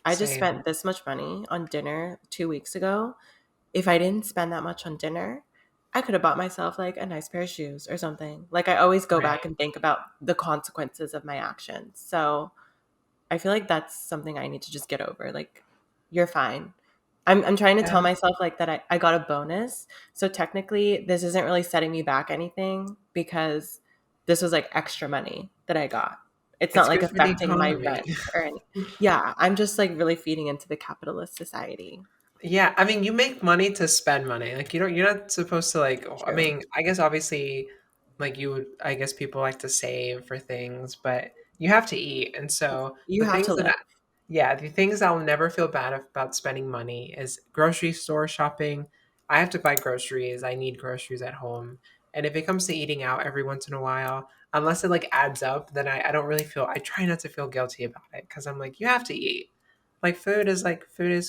I just Same, spent this much money on dinner 2 weeks ago. If I didn't spend that much on dinner, I could have bought myself like a nice pair of shoes or something. Like I always go back right? and think about the consequences of my actions. So, I feel like that's something I need to just get over. Like, you're fine. I'm trying to Yeah, tell myself like that I got a bonus. So technically this isn't really setting me back anything because this was like extra money that I got. It's not it's like good for the affecting my economy. rent or any. Yeah, I'm just like really feeding into the capitalist society. Yeah, I mean, you make money to spend money. Like you're not supposed to like I True. mean, I guess obviously like I guess people like to save for things, but you have to eat. And so You have to live. yeah, the things I'll never feel bad about spending money is grocery store shopping. I have to buy groceries. I need groceries at home. And if it comes to eating out every once in a while, unless it like adds up, then I don't really feel I try not to feel guilty about it because I'm like, you have to eat. Like food is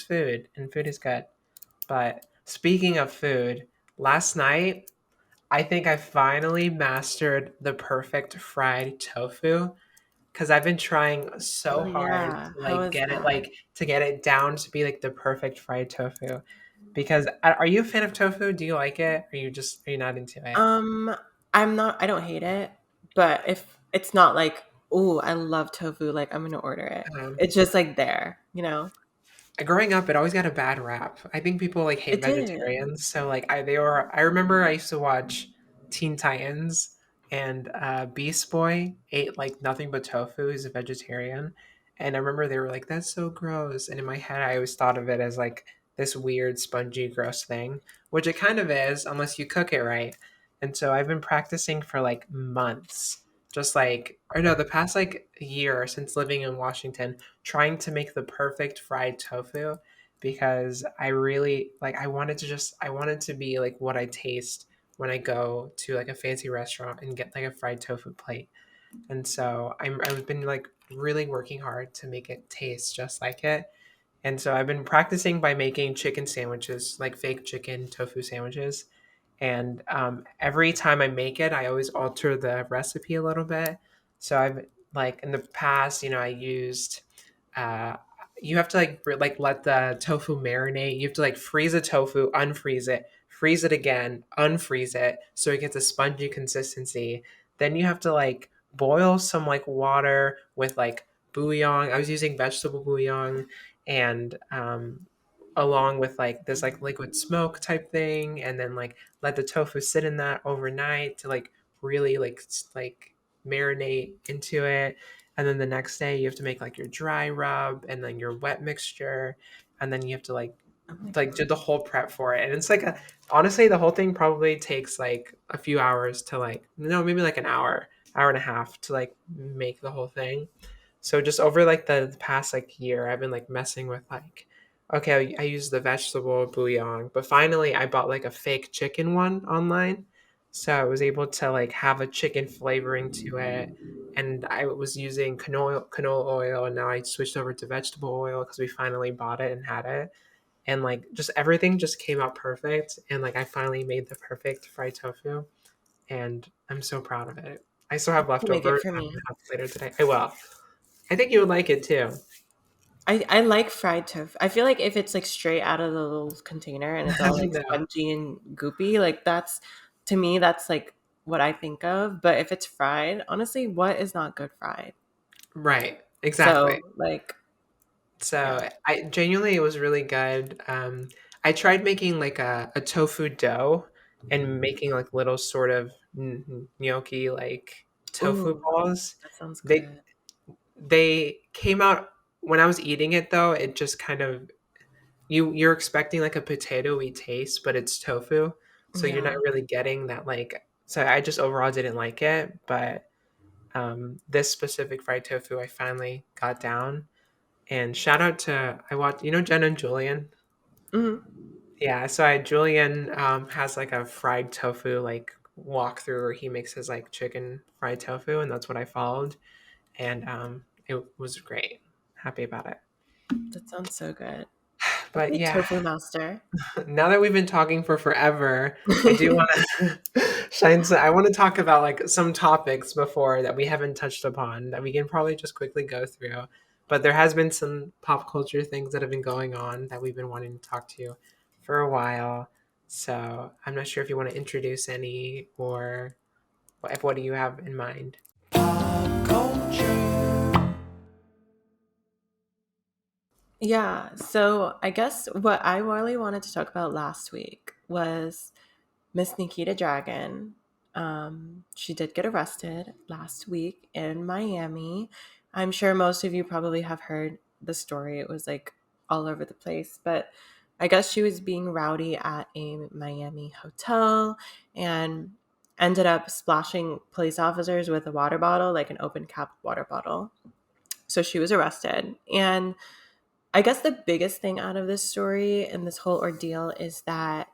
food and food is good. But speaking of food, last night I think I finally mastered the perfect fried tofu because I've been trying Oh so hard yeah. to How like is get it that? like to get it down to be like the perfect fried tofu. Because are you a fan of tofu? Do you like it? Or are you not into it? Um, I don't hate it, but if it's not like, oh, I love tofu, like I'm gonna order it. Um, It's just like there, you know? Growing up, it always got a bad rap. I think people like hate It did. vegetarians, so like they were. I remember I used to watch Teen Titans, and Beast Boy ate like nothing but tofu. He's a vegetarian, and I remember they were like, "That's so gross." And in my head, I always thought of it as like this weird, spongy, gross thing, which it kind of is, unless you cook it right. And so I've been practicing for like months, just like or no, the past like year since living in Washington trying to make the perfect fried tofu because I really like I wanted to be like what I taste when I go to like a fancy restaurant and get like a fried tofu plate. And so I've been like really working hard to make it taste just like it. And so I've been practicing by making chicken sandwiches, like fake chicken tofu sandwiches. And every time I make it, I always alter the recipe a little bit. So I've like in the past, you know, I used uh, you have to like let the tofu marinate. You have to like freeze the tofu, unfreeze it, freeze it again, unfreeze it, so it gets a spongy consistency. Then you have to like boil some like water with like bouillon. I was using vegetable bouillon and along with like this like liquid smoke type thing, and then like let the tofu sit in that overnight to like really like marinate into it. And then the next day you have to make like your dry rub and then your wet mixture, and then you have to Oh my like do god. the whole prep for it. And it's like a honestly the whole thing probably takes like a few hours to like no maybe like an hour and a half to like make the whole thing. So just over like the past like year, I've been like messing with like, okay, I use the vegetable bouillon, but finally I bought like a fake chicken one online. So I was able to like have a chicken flavoring to it and I was using canola oil, and now I switched over to vegetable oil because we finally bought it and had it. And like just everything just came out perfect. And like I finally made the perfect fried tofu, and I'm so proud of it. I still have To make it leftovers. for I'm gonna me. have later today. I will. I think you would like it too. I like fried tofu. I feel like if it's like straight out of the little container and it's all like No. spongy and goopy, like that's to me that's like what I think of. But if it's fried, honestly, what is not good fried? Right. Exactly. So like, yeah. So I genuinely it was really good. I tried making like a tofu dough and making like little sort of gnocchi like tofu Ooh, balls. that sounds They good. they came out when I was eating it though, it just kind of you're expecting like a potatoy taste, but it's tofu. So you're not Yeah. really getting that like so I just overall didn't like it, but this specific fried tofu I finally got down. And shout out to I watched Jen and Julian. Hmm. Yeah, so Julian has like a fried tofu like walkthrough where he makes his like chicken fried tofu, and that's what I followed, and it was great. Happy about it. That sounds so good. But Okay, yeah, tofu master. now that we've been talking for forever, I do want to shine. I want to talk about like some topics before that we haven't touched upon that we can probably just quickly go through. But there has been some pop culture things that have been going on that we've been wanting to talk to you for a while. So I'm not sure if you want to introduce any or what do you have in mind? Pop culture. Yeah, so I guess what I really wanted to talk about last week was Miss Nikita Dragun. She did get arrested last week in Miami. I'm sure most of you probably have heard the story. It was like all over the place, but I guess she was being rowdy at a Miami hotel and ended up splashing police officers with a water bottle, like an open cap water bottle. So she was arrested. And I guess the biggest thing out of this story and this whole ordeal is that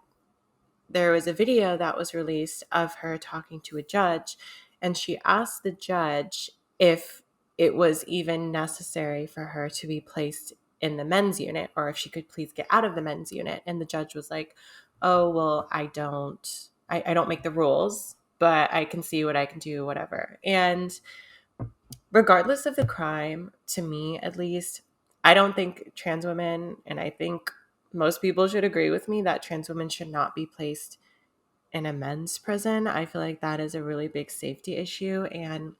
there was a video that was released of her talking to a judge, and she asked the judge if it was even necessary for her to be placed in the men's unit or if she could please get out of the men's unit. And the judge was like, oh, well, I don't make the rules, but I can see what I can do, whatever. And regardless of the crime, to me at least, I don't think trans women, and I think most people should agree with me that trans women should not be placed in a men's prison. I feel like that is a really big safety issue. And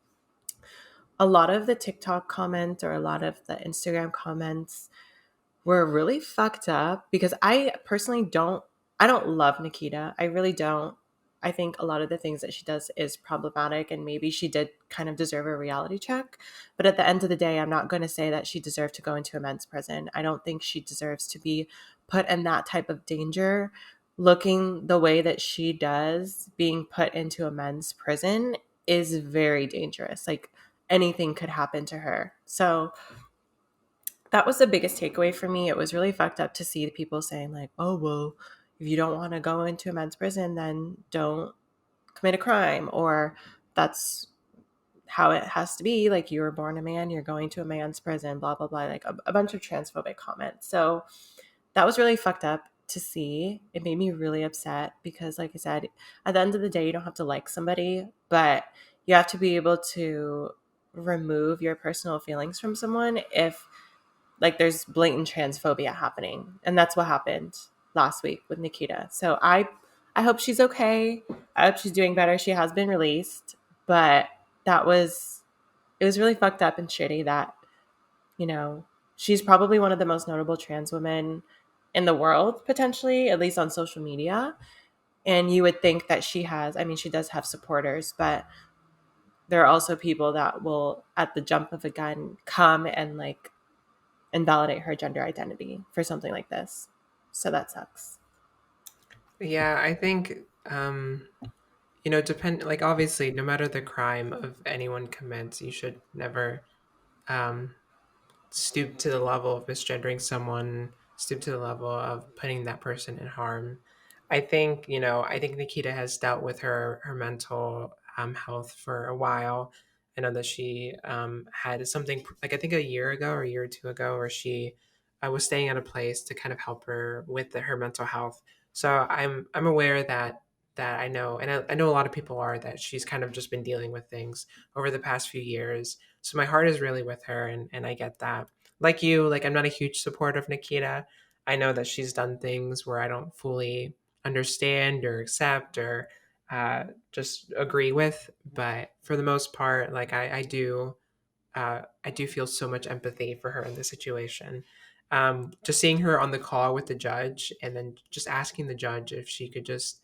a lot of the TikTok comments or a lot of the Instagram comments were really fucked up because I personally I don't love Nikita. I really don't. I think a lot of the things that she does is problematic and maybe she did kind of deserve a reality check. But at the end of the day, I'm not going to say that she deserved to go into a men's prison. I don't think she deserves to be put in that type of danger. Looking the way that she does, being put into a men's prison is very dangerous. Like anything could happen to her. So that was the biggest takeaway for me. It was really fucked up to see the people saying like, "Oh well, if you don't want to go into a men's prison, then don't commit a crime," or "That's how it has to be. Like you were born a man, you're going to a man's prison." Blah blah blah. Like a bunch of transphobic comments. So that was really fucked up to see. It made me really upset because, like I said, at the end of the day, you don't have to like somebody, but you have to be able to remove your personal feelings from someone if like there's blatant transphobia happening, and that's what happened last week with Nikita. So I hope she's okay. I hope she's doing better. She has been released, but that was it was really fucked up and shitty that, you know, she's probably one of the most notable trans women in the world, potentially, at least on social media. And you would think that she has, I mean, she does have supporters, but there are also people that will, at the jump of a gun, come and like invalidate her gender identity for something like this. So that sucks. Yeah, I think depend like obviously no matter the crime of anyone commits, you should never um stoop to the level of misgendering someone, stoop to the level of putting that person in harm. I think Nikita has dealt with her mental health for a while, I know that she had something like I think a year ago or a year or two ago, where she was staying at a place to kind of help her with her mental health. So I'm aware that I know, and I know a lot of people are, that she's kind of just been dealing with things over the past few years. So my heart is really with her, and I get that. Like you, like I'm not a huge supporter of Nikita. I know that she's done things where I don't fully understand or accept or just agree with, but for the most part, like I do feel so much empathy for her in this situation. Just seeing her on the call with the judge and then just asking the judge if she could just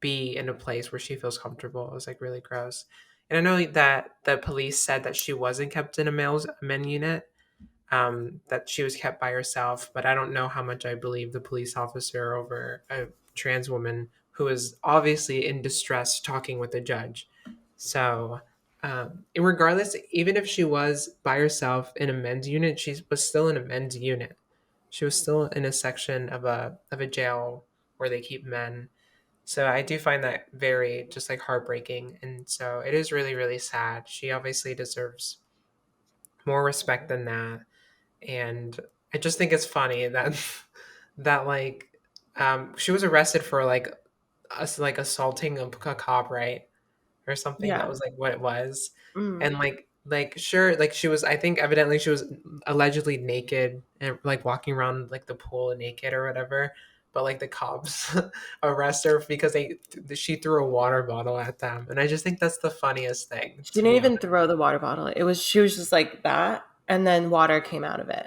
be in a place where she feels comfortable was like really gross. And I know that the police said that she wasn't kept in a men unit, that she was kept by herself. But I don't know how much I believe the police officer over a trans woman who is obviously in distress talking with the judge. So, regardless, even if she was by herself in a men's unit, she was still in a men's unit. She was still in a section of a jail where they keep men. So I do find that very just like heartbreaking, and so it is really really sad. She obviously deserves more respect than that, and I just think it's funny that that like she was arrested for like us like assaulting a cop, right? Or something. That Yeah. was like what it was. Mm. And like sure, like she was, I think evidently she was allegedly naked and like walking around like the pool naked or whatever. But like the cops arrest her because she threw a water bottle at them, and I just think that's the funniest thing, She to didn't be even honest. throw the water bottle. She was just like that, and then water came out of it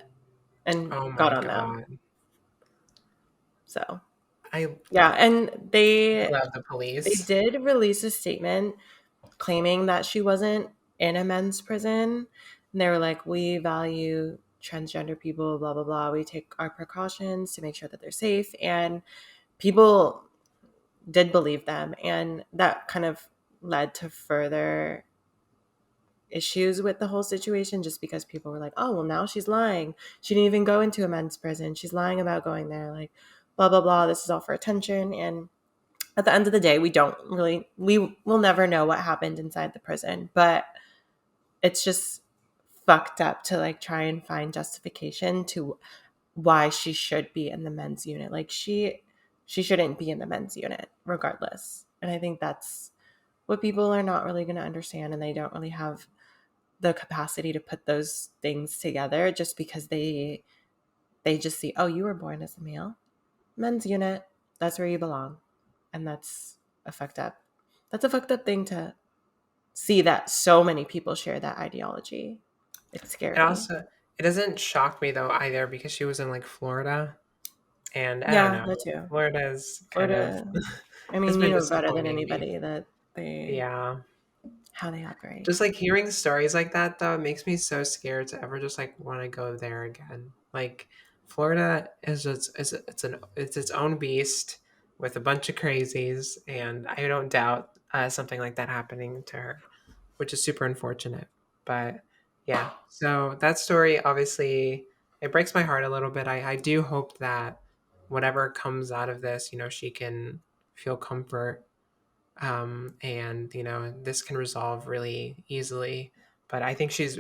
and Oh got my on them. god. So I yeah, and they love the they police. did release a statement claiming that she wasn't in a men's prison. And they were like, we value transgender people, blah blah blah. We take our precautions to make sure that they're safe, and people did believe them, and that kind of led to further issues with the whole situation, just because people were like, oh well, now she's lying, she didn't even go into a men's prison, she's lying about going there, like blah blah blah, this is all for attention. And at the end of the day, we will never know what happened inside the prison, but it's just fucked up to like try and find justification to why she should be in the men's unit. Like she shouldn't be in the men's unit regardless. And I think that's what people are not really going to understand, and they don't really have the capacity to put those things together, just because they just see, oh, you were born as a male, men's unit, that's where you belong. And that's a fucked up thing to see, that so many people share that ideology. It's And scary. also, it doesn't shock me though either, because she was in like Florida, and I don't Yeah, know. that too. Florida is kind of Florida, I has mean, you been know better than disappointing me. anybody that they Yeah. how they operate. Just like hearing stories like that though, it makes me so scared to ever just like want to go there again. Like Florida is just it's its own beast with a bunch of crazies, and I don't doubt something like that happening to her, which is super unfortunate. But yeah, so that story obviously it breaks my heart a little bit. I do hope that whatever comes out of this, she can feel comfort, and this can resolve really easily. But I think she's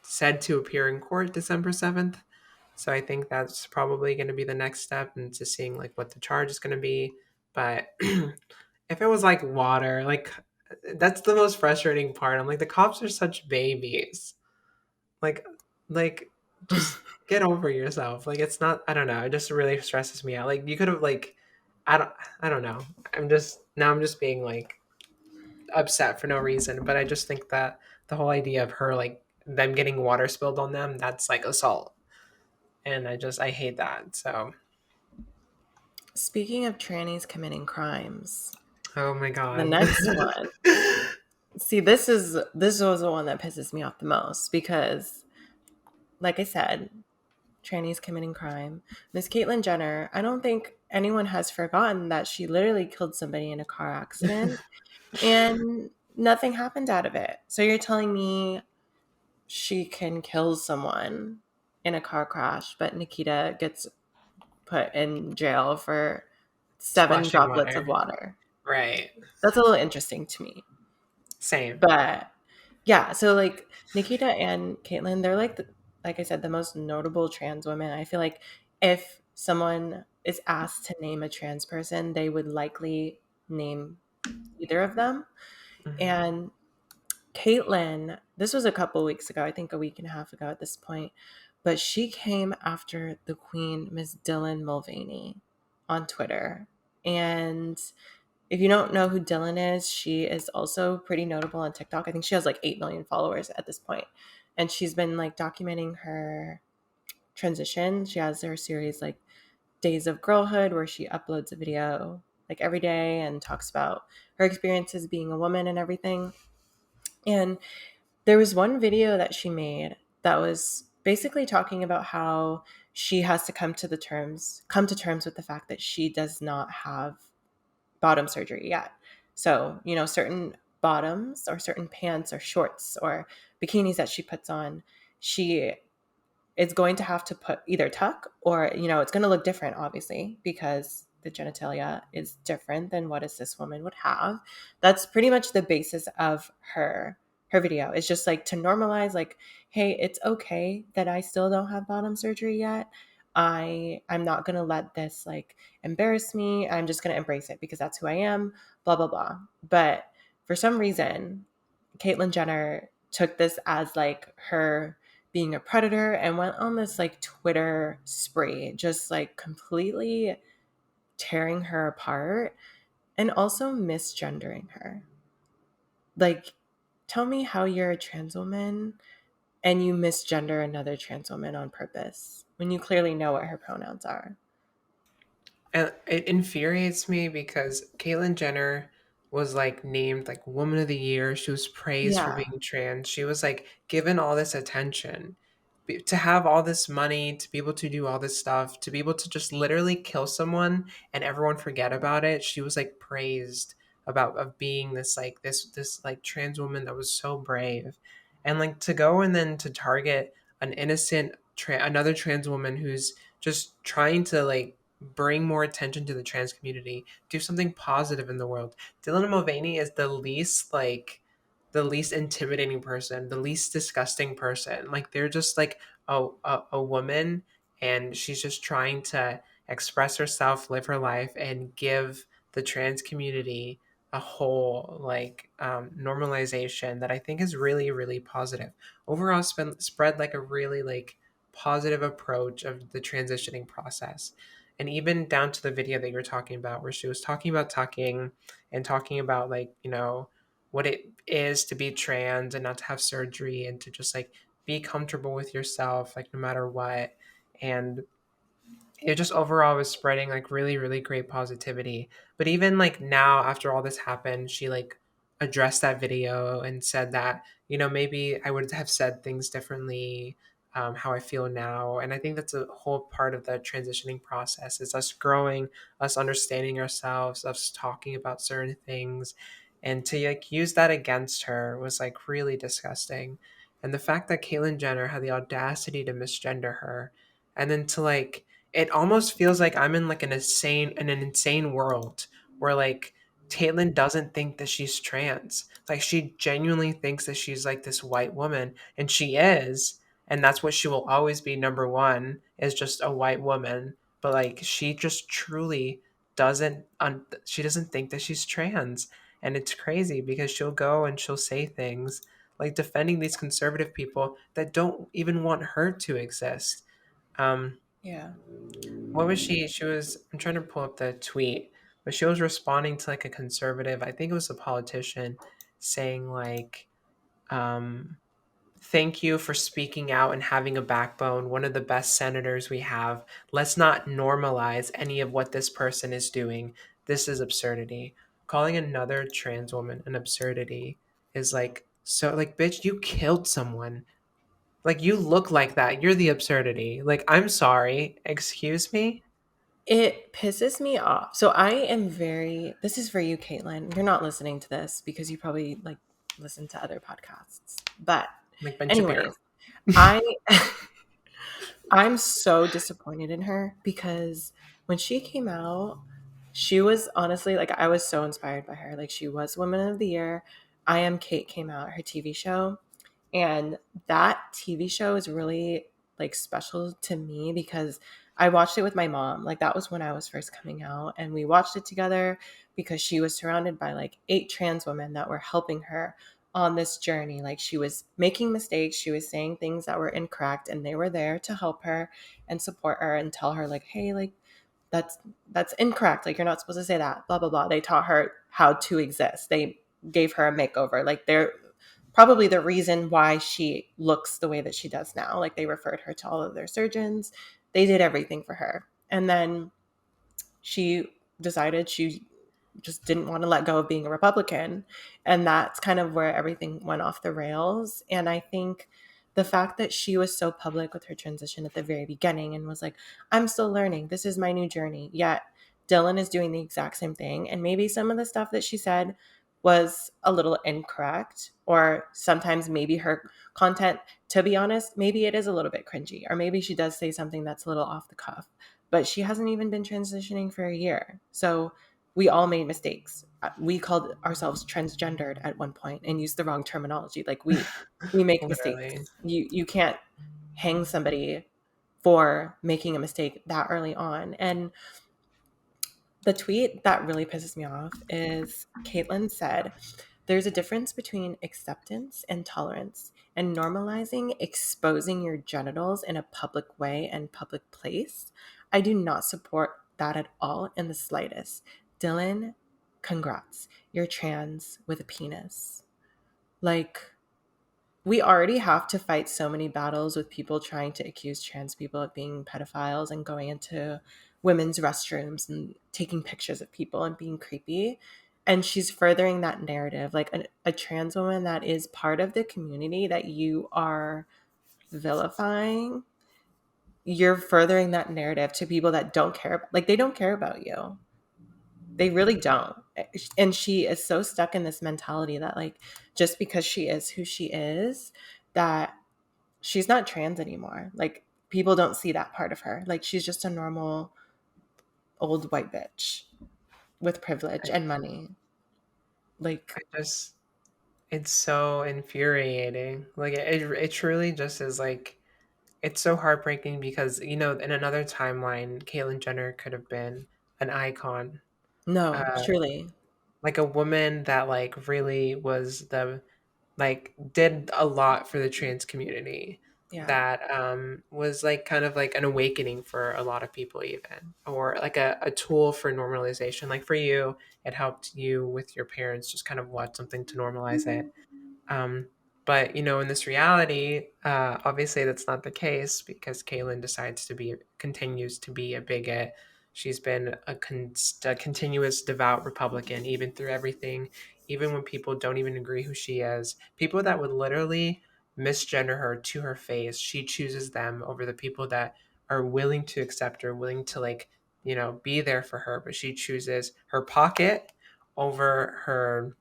said to appear in court December 7th, so I think that's probably going to be the next step into seeing like what the charge is going to be. But if it was like water, like that's the most frustrating part. I'm like, the cops are such babies. Like like just get over yourself. Like it's not, I don't know, it just really stresses me out. Like you could have like I don't I don't know. I'm just being like upset for no reason, but I just think that the whole idea of her like them getting water spilled on them, that's like assault. And I hate that. So, Speaking of trannies committing crimes, oh my the god. next one. See, this was the one that pisses me off the most, because, like I said, trannies committing crime. Miss Caitlyn Jenner, I don't think anyone has forgotten that she literally killed somebody in a car accident, and nothing happened out of it. So you're telling me she can kill someone in a car crash, but Nikita gets put in jail for 7 Splashing droplets of water. water? Right. That's a little interesting to me. Same. But Yeah, so like Nikita and Caitlyn, they're like I said, the most notable trans women. I feel like if someone is asked to name a trans person, they would likely name either of them. Mhm. And Caitlyn, this was a couple weeks ago, I think a week and a half ago at this point, but she came after the Queen, Miss Dylan Mulvaney, on Twitter. And if you don't know who Dylan is, she is also pretty notable on TikTok. I think she has like 8 million followers at this point. And she's been like documenting her transition. She has her series like Days of Girlhood where she uploads a video like every day and talks about her experiences being a woman and everything. And there was one video that she made that was basically talking about how she has to come to terms with the fact that she does not have bottom surgery yet. So, certain bottoms or certain pants or shorts or bikinis that she puts on, she is going to have to put either tuck or, it's going to look different, obviously, because the genitalia is different than what a cis woman would have. That's pretty much the basis of her video. It's just like to normalize, like, hey, it's okay that I still don't have bottom surgery yet. I'm not gonna let this like embarrass me. I'm just gonna embrace it because that's who I am, blah blah blah. But for some reason, Caitlyn Jenner took this as like her being a predator and went on this like Twitter spree, just like completely tearing her apart and also misgendering her. Like, tell me how you're a trans woman and you misgender another trans woman on purpose when you clearly know what her pronouns are. And it infuriates me because Caitlyn Jenner was like named like Woman of the Year. She was praised for Yeah. being trans. She was like given all this attention. To have all this money, to be able to do all this stuff, to be able to just literally kill someone and everyone forget about it. She was like praised about of being this like trans woman that was so brave. And like to go and then to target an innocent another trans woman who's just trying to like bring more attention to the trans community, do something positive in the world. Dylan Mulvaney is the least intimidating person, the least disgusting person. Like they're just like a woman, and she's just trying to express herself, live her life, and give the trans community a whole normalization that I think is really really positive. Overall, spread like a really like positive approach of the transitioning process, and even down to the video that you're talking about where she was talking about tucking and talking about like what it is to be trans and not to have surgery and to just like be comfortable with yourself like no matter what. And it just overall was spreading like really really great positivity. But even like now after all this happened, she like addressed that video and said that maybe I would have said things differently, how I feel now. And I think that's a whole part of the transitioning process, is us growing, us understanding ourselves, us talking about certain things. And to like use that against her was like really disgusting. And the fact that Caitlyn Jenner had the audacity to misgender her, and then to like, it almost feels like I'm in like an insane world where like Caitlyn doesn't think that she's trans. Like she genuinely thinks that she's like this white woman, and she is, and that's what she will always be. Number one is just a white woman, but like she just truly she doesn't think that she's trans, and it's crazy because she'll go and she'll say things like defending these conservative people that don't even want her to exist. Um, Yeah. what was she was, I'm trying to pull up the tweet, but she was responding to like a conservative, I think it was a politician, saying like, um, thank you for speaking out and having a backbone, one of the best senators we have. Let's not normalize any of what this person is doing. This is absurdity. Calling another trans woman an absurdity is like, so like, bitch, you killed someone. Like you look like that, you're the absurdity. Like, I'm sorry, excuse me. It pisses me off. So I am this is for you, Caitlin. You're not listening to this because you probably like listen to other podcasts. But Like Ben Shapiro. anyways, I I'm so disappointed in her because when she came out, she was honestly like I was so inspired by her. Like she was Woman of the Year. I Am Kate came out, her TV show. And that TV show is really like special to me because I watched it with my mom. Like that was when I was first coming out, and we watched it together because she was surrounded by like 8 trans women that were helping her on this journey. Like she was making mistakes, she was saying things that were incorrect, and they were there to help her and support her and tell her like, "Hey, like that's that's incorrect. Like you're not supposed to say that." Blah blah blah. They taught her how to exist. They gave her a makeover. Like they're probably the reason why she looks the way that she does now. Like they referred her to all of their surgeons. They did everything for her. And then she decided she just didn't want to let go of being a Republican. And that's kind of where everything went off the rails. And I think the fact that she was so public with her transition at the very beginning and was like, I'm still learning. This is my new journey. Yet Dylan is doing the exact same thing. And maybe some of the stuff that she said was a little incorrect, or sometimes maybe her content, to be honest, maybe it is a little bit cringy, or maybe she does say something that's a little off the cuff, but she hasn't even been transitioning for a year. So we all made mistakes. We called ourselves transgendered at one point and used the wrong terminology. Like we make Literally. mistakes. You can't hang somebody for making a mistake that early on. And the tweet that really pisses me off is Caitlyn said, there's a difference between acceptance and tolerance, and normalizing exposing your genitals in a public way and public place. I do not support that at all in the slightest. Dylan, congrats. You're trans with a penis. Like, we already have to fight so many battles with people trying to accuse trans people of being pedophiles and going into women's restrooms and taking pictures of people and being creepy. And she's furthering that narrative, like a trans woman that is part of the community that you are vilifying. You're furthering that narrative to people that don't care. Like, they don't care about you. They really don't. And she is so stuck in this mentality that, like, just because she is who she is, that she's not trans anymore. Like, people don't see that part of her. Like, she's just a normal old white bitch with privilege I, and money. I Like, just, it's so infuriating. Like it truly just is like, it's so heartbreaking because, you know, in another timeline, Caitlyn Jenner could have been an icon. no, Uh, truly. like a woman that like really was the like did a lot for the trans community, Yeah. that was like kind of like an awakening for a lot of people, even, or like a tool for normalization. Like for you, it helped you with your parents just kind of watch something to normalize it. um, but you know, in this reality, obviously that's not the case because Kaylin decides to be continues to be a bigot. She's been a continuous devout Republican, even through everything, even when people don't even agree who she is. People that would literally misgender her to her face, she chooses them over the people that are willing to accept her, willing to like, you know, be there for her. But she chooses her pocket over her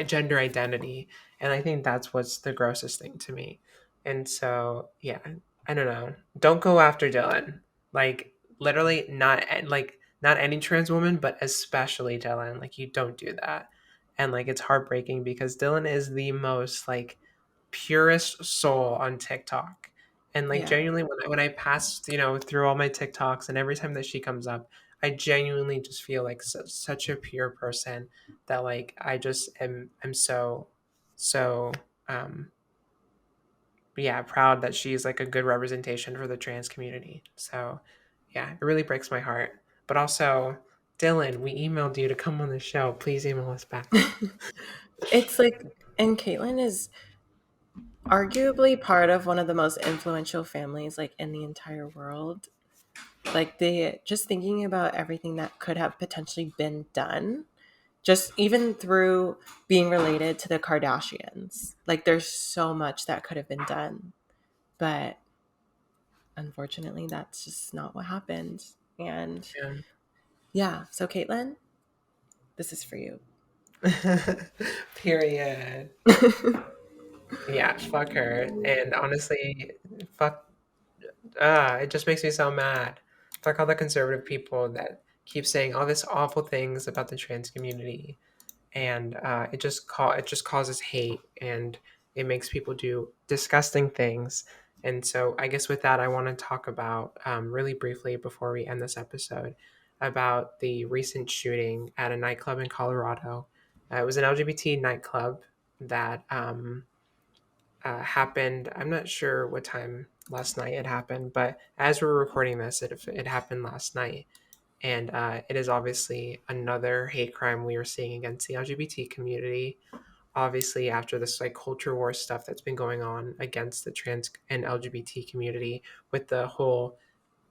gender identity, and I think that's what's the grossest thing to me. And so yeah, I don't know, don't go after Dylan. Like literally not like not any trans woman, but especially Dylan. Like you don't do that. And like it's heartbreaking because Dylan is the most like purest soul on TikTok. And like Yeah. genuinely when I pass, you know, through all my TikToks and every time that she comes up, I genuinely just feel like such a pure person that like I just am so um yeah, proud that she's like a good representation for the trans community. So yeah, it really breaks my heart. But also, Dylan, we emailed you to come on the show. Please email us back. It's like, and Caitlyn is arguably part of one of the most influential families like in the entire world. Like, they just thinking about everything that could have potentially been done, just even through being related to the Kardashians. Like, there's so much that could have been done, but unfortunately that's just not what happened. And Yeah. yeah, so Caitlyn, this is for you. Period. Yeah, fuck her. And honestly, fuck it just makes me so mad. Fuck all the conservative people that keep saying all this awful things about the trans community. and it just causes hate, and it makes people do disgusting things. And so I guess with that, I want to talk about really briefly before we end this episode about the recent shooting at a nightclub in Colorado. It was an LGBT nightclub that happened. I'm not sure what time last night it happened, but as we're recording this, it happened last night. And it is obviously another hate crime we are seeing against the LGBT community. Obviously, after this like culture war stuff that's been going on against the trans and LGBT community, with the whole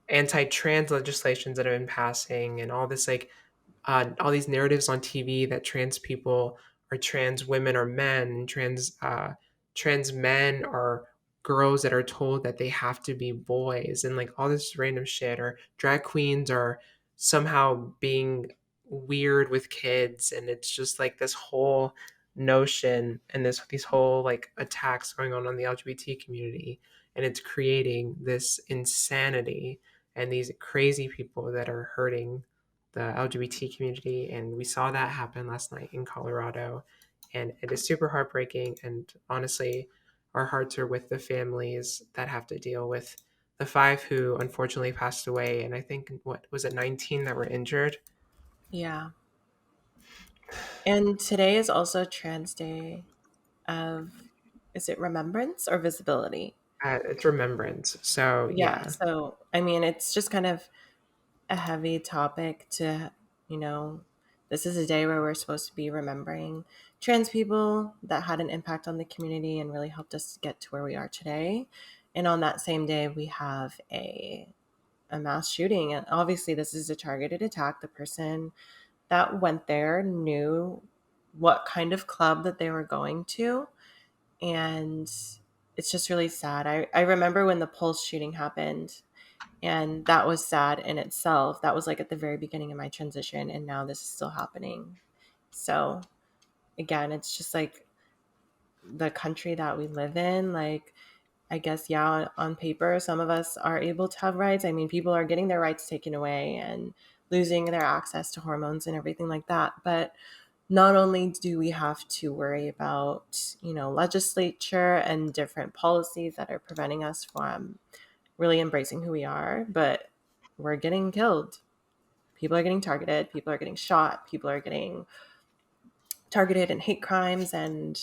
anti-trans legislations that have been passing, and all this like all these narratives on TV that trans people are trans women or men, and trans men are girls that are told that they have to be boys, and like all this random shit, or drag queens are somehow being weird with kids, and it's just like this whole notion and these whole like attacks going on the LGBT community, and it's creating this insanity and these crazy people that are hurting the LGBT community. And we saw that happen last night in Colorado. And it is super heartbreaking. And honestly, our hearts are with the families that have to deal with the 5 who unfortunately passed away. And I think, what was it, 19 that were injured? Yeah. And today is also Trans Day of, is it Remembrance or Visibility? It's Remembrance. So, Yeah. yeah. So, I mean, it's just kind of a heavy topic to, you know, this is a day where we're supposed to be remembering trans people that had an impact on the community and really helped us get to where we are today. And on that same day, we have a mass shooting. And obviously, this is a targeted attack. The person that went there knew what kind of club that they were going to. And it's just really sad. I remember when the Pulse shooting happened, and that was sad in itself. That was like at the very beginning of my transition, and now this is still happening. So again, it's just like the country that we live in. Like, I guess, yeah, on paper, some of us are able to have rights. I mean, people are getting their rights taken away and losing their access to hormones and everything like that. But not only do we have to worry about, legislature and different policies that are preventing us from really embracing who we are, but we're getting killed. People are getting targeted. People are getting shot. People are getting targeted in hate crimes. And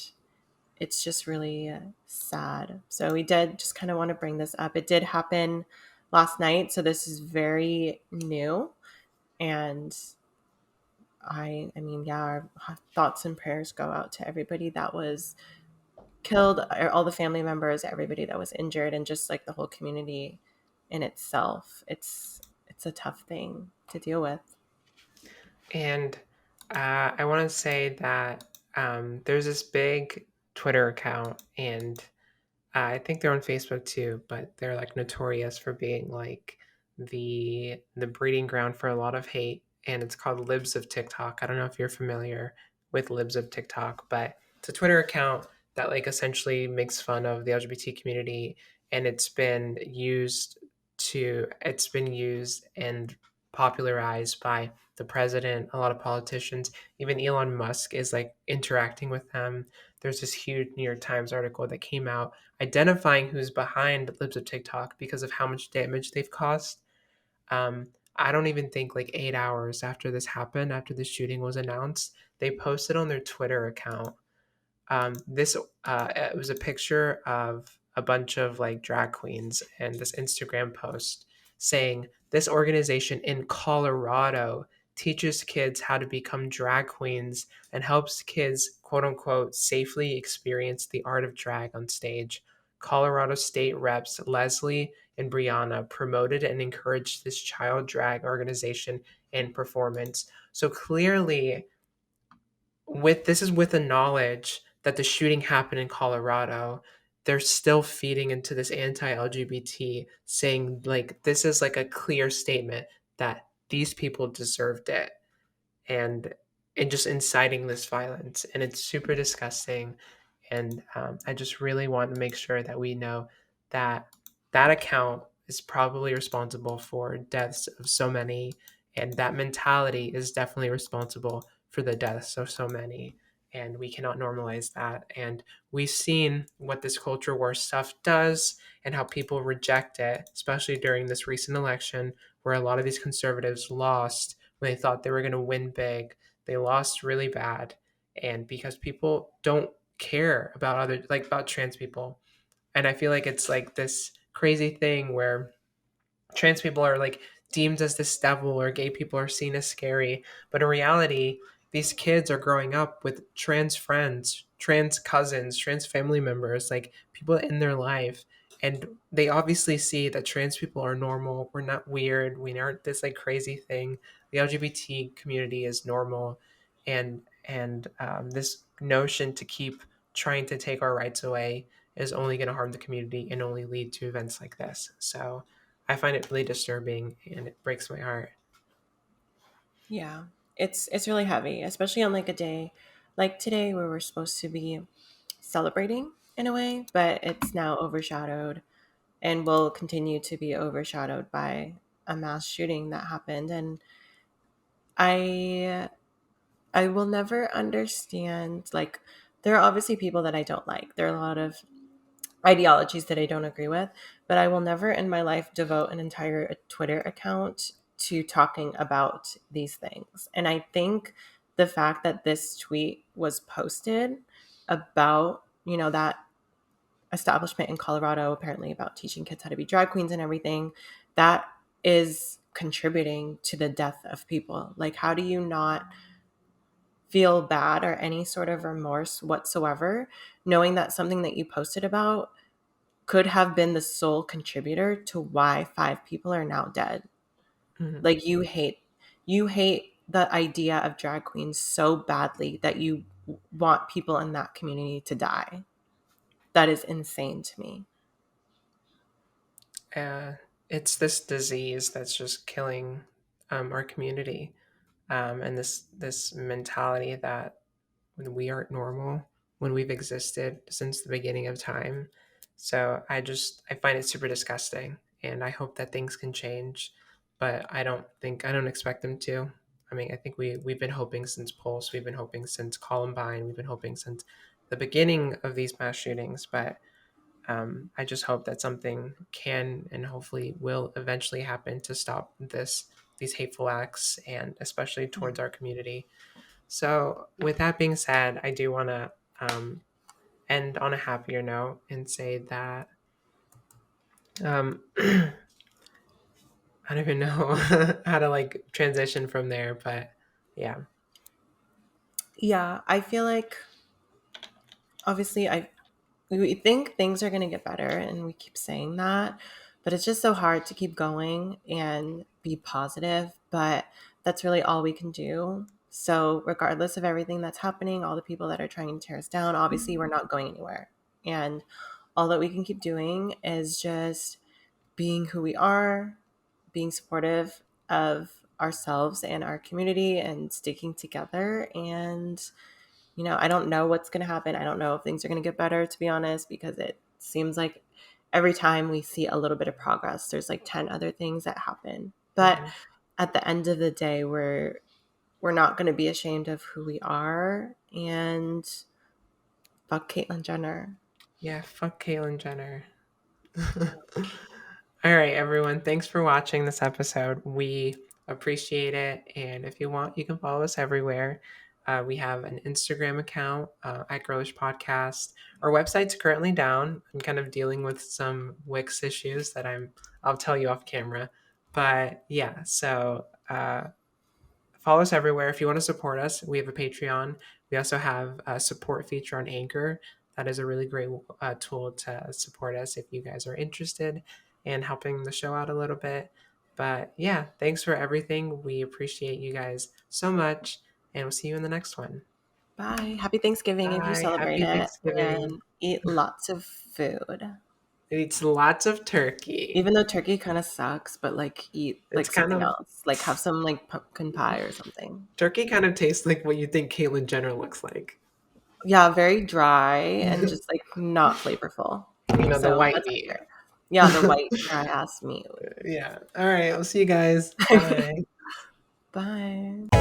it's just really sad. So we did just kind of want to bring this up. It did happen last night. So this is very new. And I mean, yeah, our thoughts and prayers go out to everybody that was killed, all the family members, everybody that was injured, and just like the whole community in itself. It's a tough thing to deal with. And I want to say that there's this big Twitter account, and I think they're on Facebook too, but they're like notorious for being like the breeding ground for a lot of hate, and it's called Libs of TikTok. I don't know if you're familiar with Libs of TikTok, but it's a Twitter account that like essentially makes fun of the LGBT community, and it's been used and popularized by the president, a lot of politicians, even Elon Musk is like interacting with them. There's this huge New York Times article that came out identifying who's behind Libs of TikTok because of how much damage they've caused. I don't even think like 8 hours after this happened, after the shooting was announced, they posted on their Twitter account. This it was a picture of a bunch of like drag queens and this Instagram post saying this organization in Colorado teaches kids how to become drag queens and helps kids quote unquote safely experience the art of drag on stage. Colorado State reps Leslie and Brianna promoted and encouraged this child drag organization and performance. So clearly with the knowledge that the shooting happened in Colorado, they're still feeding into this anti-LGBT, saying like this is like a clear statement that these people deserved it, and just inciting this violence, and it's super disgusting. And I just really want to make sure that we know that that account is probably responsible for deaths of so many, and that mentality is definitely responsible for the deaths of so many, and we cannot normalize that. And we've seen what this culture war stuff does and how people reject it, especially during this recent election where a lot of these conservatives lost when they thought they were going to win big. They lost really bad. And because people don't care about other, like about trans people. And I feel like it's like this crazy thing where trans people are like deemed as this devil, or gay people are seen as scary. But in reality, these kids are growing up with trans friends, trans cousins, trans family members, like people in their life. And they obviously see that trans people are normal. We're not weird. We aren't this like crazy thing. The LGBT community is normal. And this notion to keep trying to take our rights away is only going to harm the community and only lead to events like this. So I find it really disturbing and it breaks my heart. Yeah, it's really heavy, especially on like a day like today where we're supposed to be celebrating in a way, but it's now overshadowed and will continue to be overshadowed by a mass shooting that happened. And I I will never understand, like, there are obviously people that I don't like. There are a lot of ideologies that I don't agree with, but I will never in my life devote an entire Twitter account to talking about these things. And I think the fact that this tweet was posted about, that establishment in Colorado, apparently about teaching kids how to be drag queens and everything, that is contributing to the death of people. Like, how do you not feel bad or any sort of remorse whatsoever, knowing that something that you posted about could have been the sole contributor to why 5 people are now dead? Mhm. Like, you hate the idea of drag queens so badly that you want people in that community to die. That is insane to me. It's this disease that's just killing our community, and this mentality that when we aren't normal, when we've existed since the beginning of time. So I find it super disgusting, and I hope that things can change, but I don't expect them to. I mean, I think we've been hoping since Pulse, we've been hoping since Columbine, we've been hoping since the beginning of these mass shootings, but I just hope that something can and hopefully will eventually happen to stop these hateful acts, and especially Yeah. towards our community. So, with that being said, I do want to end on a happier note and say that I don't even know how to like transition from there, but yeah. Yeah, I feel like obviously we think things are going to get better and we keep saying that, but it's just so hard to keep going and be positive, but that's really all we can do. So regardless of everything that's happening, all the people that are trying to tear us down, obviously we're not going anywhere. And all that we can keep doing is just being who we are, being supportive of ourselves and our community and sticking together. And I don't know what's going to happen. I don't know if things are going to get better, to be honest, because it seems like every time we see a little bit of progress, there's like 10 other things that happen. But Mhm. at the end of the day, we're not going to be ashamed of who we are. And fuck Caitlyn Jenner. Yeah, fuck Caitlyn Jenner. All right, everyone. Thanks for watching this episode. We appreciate it. And if you want, you can follow us everywhere. We have an Instagram account at Girlish Podcast. Our website's currently down. I'm kind of dealing with some Wix issues that I'll tell you off camera. But yeah, so follow us everywhere. If you want to support us, we have a Patreon. We also have a support feature on Anchor. That is a really great tool to support us if you guys are interested in helping the show out a little bit. But yeah, thanks for everything. We appreciate you guys so much, and we'll see you in the next one. Bye. Happy Thanksgiving if you Bye. celebrate Happy it. Thanksgiving. And eat lots of food. Eat lots of turkey. Even though turkey kind of sucks, but like eat It's like kind something of else. Like have some like pumpkin pie or something. Turkey kind of tastes like what you think Caitlyn Jenner looks like. Yeah, very dry and just like not flavorful. The So white that's meat. fair. Yeah, the white dry ass meat. Yeah. All right. I'll see you guys. Bye. Bye.